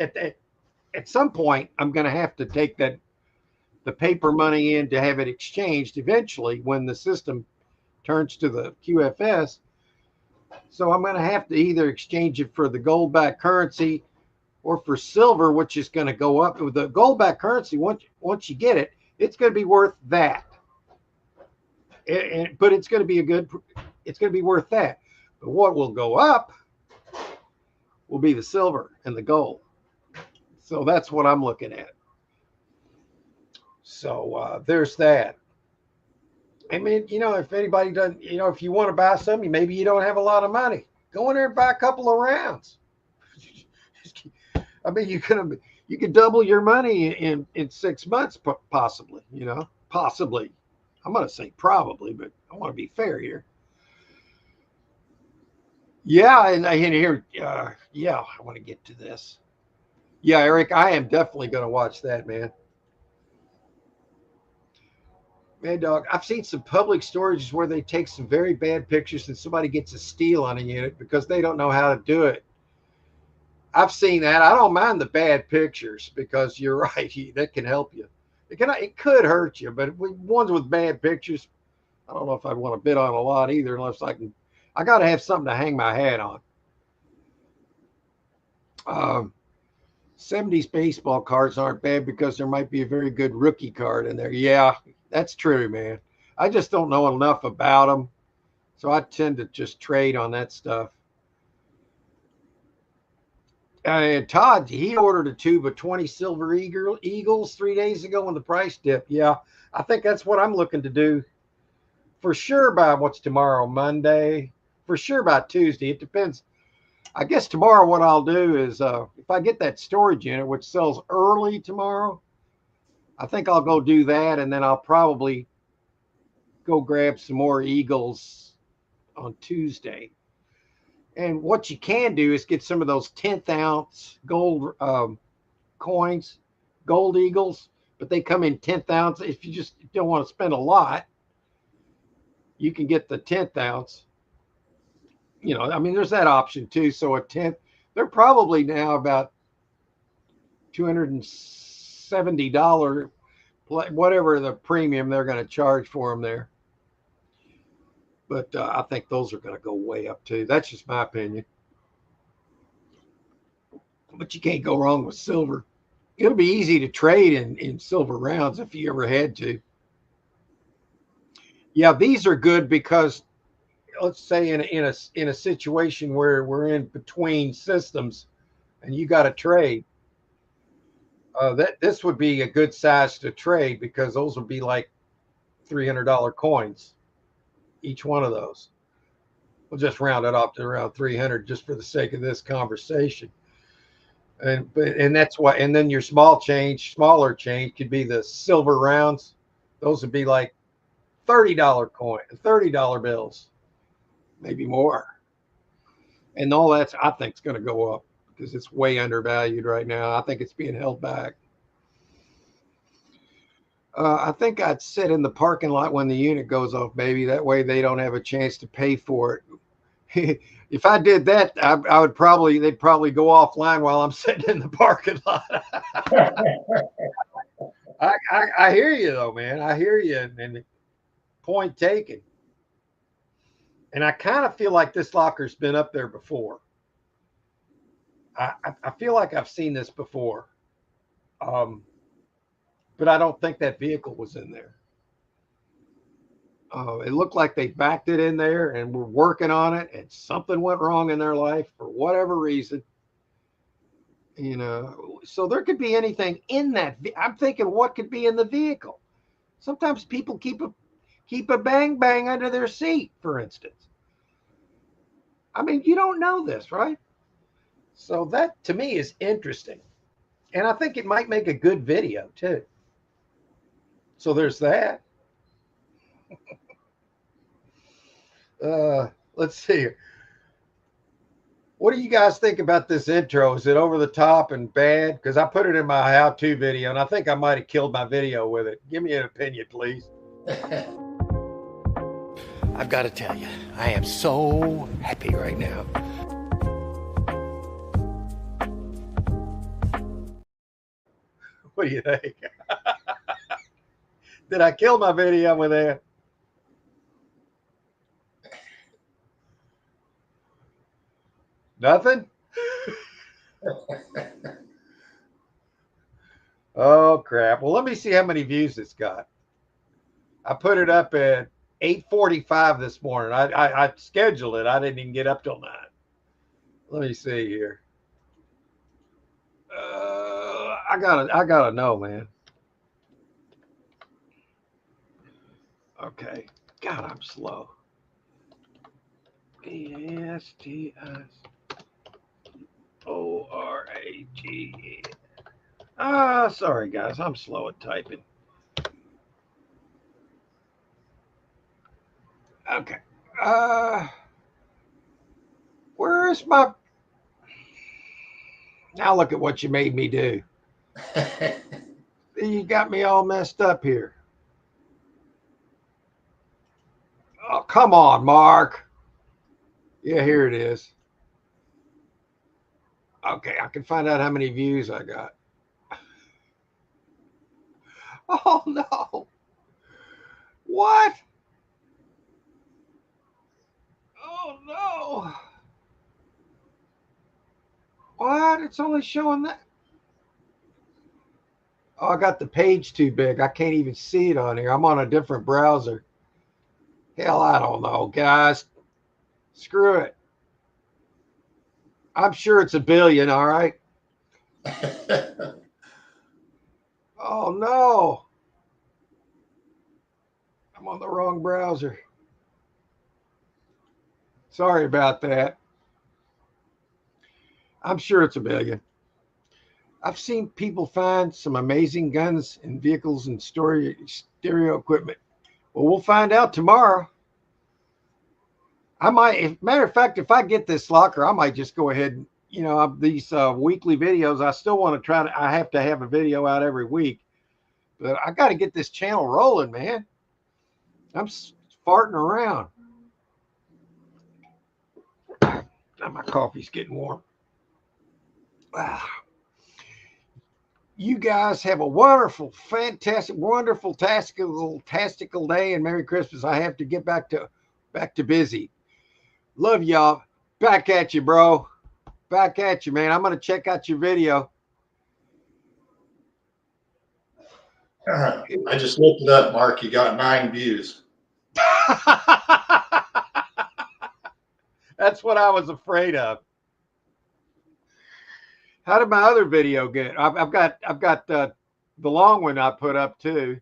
at some point I'm going to have to take the paper money in to have it exchanged eventually when the system turns to the QFS. So I'm going to have to either exchange it for the gold-backed currency or for silver, which is going to go up. With the gold-backed currency, once you get it, it's going to be worth that. But it's going to be worth that. But what will go up will be the silver and the gold. So that's what I'm looking at. So there's that. I mean, you know, if anybody doesn't, you know, if you want to buy something, maybe you don't have a lot of money, go in there and buy a couple of rounds. I mean, you could double your money in 6 months, possibly, you know, possibly. I'm going to say probably, but I want to be fair here. Yeah, and here, yeah, I want to get to this. Yeah, Eric, I am definitely going to watch that, man. Mad Dog, I've seen some public storages where they take some very bad pictures and somebody gets a steal on a unit because they don't know how to do it. I've seen that. I don't mind the bad pictures because you're right. That can help you. It could hurt you, but ones with bad pictures, I don't know if I'd want to bid on a lot either, unless I got to have something to hang my hat on. Um, 70s baseball cards aren't bad because there might be a very good rookie card in there. Yeah, that's true, man. I just don't know enough about them, so I tend to just trade on that stuff. And Todd, he ordered a tube of 20 Silver Eagles 3 days ago when the price dipped. Yeah, I think that's what I'm looking to do for sure by what's tomorrow, Monday, for sure by Tuesday. It depends. I guess tomorrow what I'll do is if I get that storage unit, which sells early tomorrow, I think I'll go do that. And then I'll probably go grab some more Eagles on Tuesday. And what you can do is get some of those 10th ounce gold coins, gold Eagles, but they come in 10th ounce. If you just don't want to spend a lot, you can get the 10th ounce. You know, I mean, there's that option too. So a 10th, they're probably now about $270, whatever the premium they're going to charge for them there. But I think those are going to go way up too. That's just my opinion. But you can't go wrong with silver. It'll be easy to trade in silver rounds if you ever had to. Yeah, these are good because let's say in a situation where we're in between systems and you got to trade. That this would be a good size to trade because those would be like $300 coins, each one of those. We'll just round it up to around 300 just for the sake of this conversation. And that's why. And then your smaller change could be the silver rounds. Those would be like $30 coin, $30 bills, maybe more. And all that's I think is going to go up because it's way undervalued right now. I think it's being held back. I think I'd sit in the parking lot when the unit goes off, baby. That way they don't have a chance to pay for it. If I did that, I would they'd probably go offline while I'm sitting in the parking lot. I hear you though, man. I hear you, and point taken. And I kind of feel like this locker's been up there before. I feel like I've seen this before. But I don't think that vehicle was in there. It looked like they backed it in there and were working on it, and something went wrong in their life for whatever reason. You know, so there could be anything in that. I'm thinking, what could be in the vehicle? Sometimes people keep a bang bang under their seat, for instance. I mean, you don't know this, right? So that to me is interesting, and I think it might make a good video too. So there's that. Let's see. What do you guys think about this intro? Is it over the top and bad? Because I put it in my how-to video, and I think I might have killed my video with it. Give me an opinion, please. I've got to tell you, I am so happy right now. What do you think? Did I kill my video with that? Nothing? Oh, crap. Well, let me see how many views it's got. I put it up at 8:45 this morning. I scheduled it. I didn't even get up till 9. Let me see here. I gotta know, man. Okay. God, I'm slow. ESTSORAGE. Sorry guys, I'm slow at typing. Okay. Where is my? Now look at what you made me do. You got me all messed up here. Oh, come on, Mark. Yeah, here it is. Okay, I can find out how many views I got. Oh no. What? Oh no. What? It's only showing that. Oh, I got the page too big. I can't even see it on here. I'm on a different browser. Hell, I don't know, guys. Screw it. I'm sure it's a billion, all right? Oh no. I'm on the wrong browser. Sorry about that. I'm sure it's a billion. I've seen people find some amazing guns and vehicles and stereo equipment. Well, we'll find out tomorrow. I might, matter of fact, if I get this locker, I might just go ahead and, these weekly videos. I still want to try to, I have to have a video out every week, but I got to get this channel rolling, man. I'm farting around. Now my coffee's getting warm. You guys have a wonderful, fantastic, wonderful, tastical day, and Merry Christmas. I have to get back to busy. Love y'all. Back at you, bro. Back at you, man. I'm gonna check out your video. I just looked it up, Mark. You got 9 views. That's what I was afraid of. How did my other video get? I've got the long one I put up too.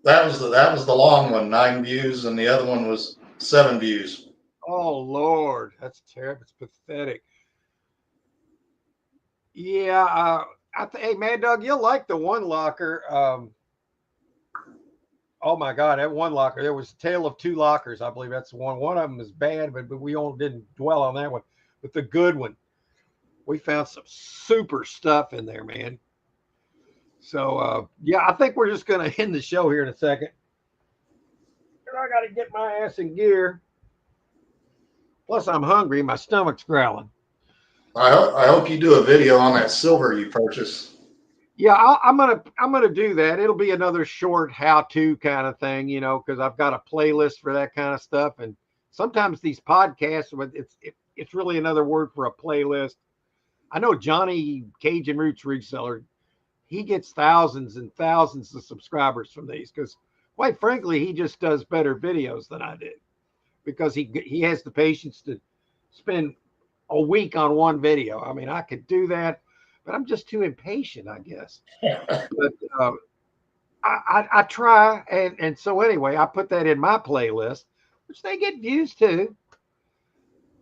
That was the long one, 9 views, and the other one was 7 views. Oh Lord, that's terrible. It's pathetic. Yeah, hey man, Doug, you'll like the one locker. Oh my God, that one locker. There was a tale of two lockers. I believe that's the one. One of them is bad, but we all didn't dwell on that one. But the good one, we found some super stuff in there, man. So yeah, I think we're just gonna end the show here in a second. And I gotta get my ass in gear. Plus, I'm hungry. My stomach's growling. I hope you do a video on that silver you purchased. Yeah, I'm gonna do that. It'll be another short how-to kind of thing, because I've got a playlist for that kind of stuff. And sometimes these podcasts, it's really another word for a playlist. I know Johnny Cajun Roots Reseller, he gets thousands and thousands of subscribers from these because, quite frankly, he just does better videos than I did because he has the patience to spend a week on one video. I mean, I could do that, but I'm just too impatient, I guess. But I try, and so anyway, I put that in my playlist, which they get views too.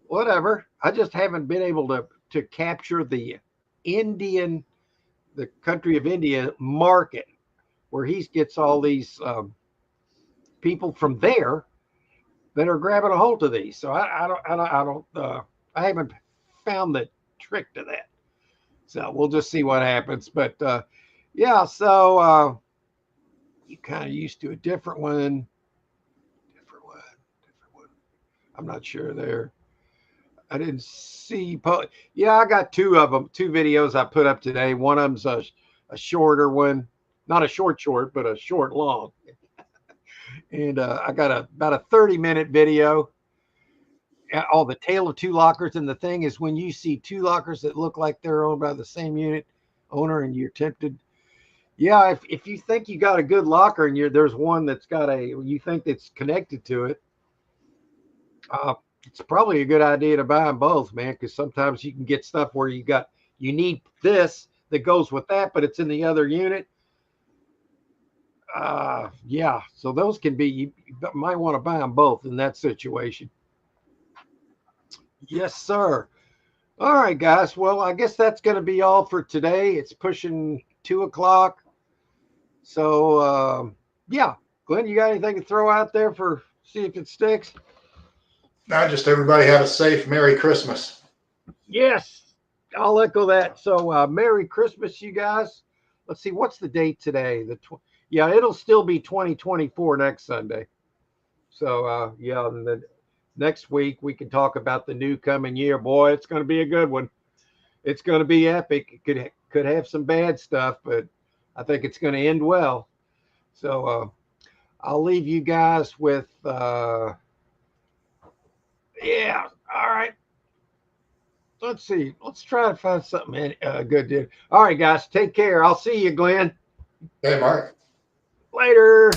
Whatever. I just haven't been able to capture the country of India market, where he gets all these people from there that are grabbing a hold of these. So I haven't found the trick to that. So we'll just see what happens. But yeah, so you kind of used to a different one. I'm not sure there. I didn't see. Yeah, I got two of them, two videos I put up today. One of them's a shorter one, not a short, but a short long. And I got about a 30-minute video. All the tale of two lockers. And the thing is, when you see two lockers that look like they're owned by the same unit owner and you're tempted. Yeah, if you think you got a good locker and there's one that's you think that's connected to it, it's probably a good idea to buy them both, man, because sometimes you can get stuff where you need this that goes with that, but it's in the other unit. Yeah, so those can be, you might want to buy them both in that situation. Yes, sir. All right, guys. Well, I guess that's going to be all for today. It's pushing 2:00. So, yeah. Glenn, you got anything to throw out there see if it sticks? Now, just everybody have a safe Merry Christmas. Yes, I'll echo that. So, Merry Christmas, you guys. Let's see, what's the date today? Yeah, it'll still be 2024 next Sunday. So, yeah, and then next week we can talk about the new coming year. Boy, it's going to be a good one. It's going to be epic. It could have some bad stuff, but I think it's going to end well. So I'll leave you guys with, yeah, all right. Let's see. Let's try to find something good, dude. All right, guys, take care. I'll see you, Glenn. Hey, Mark. Later.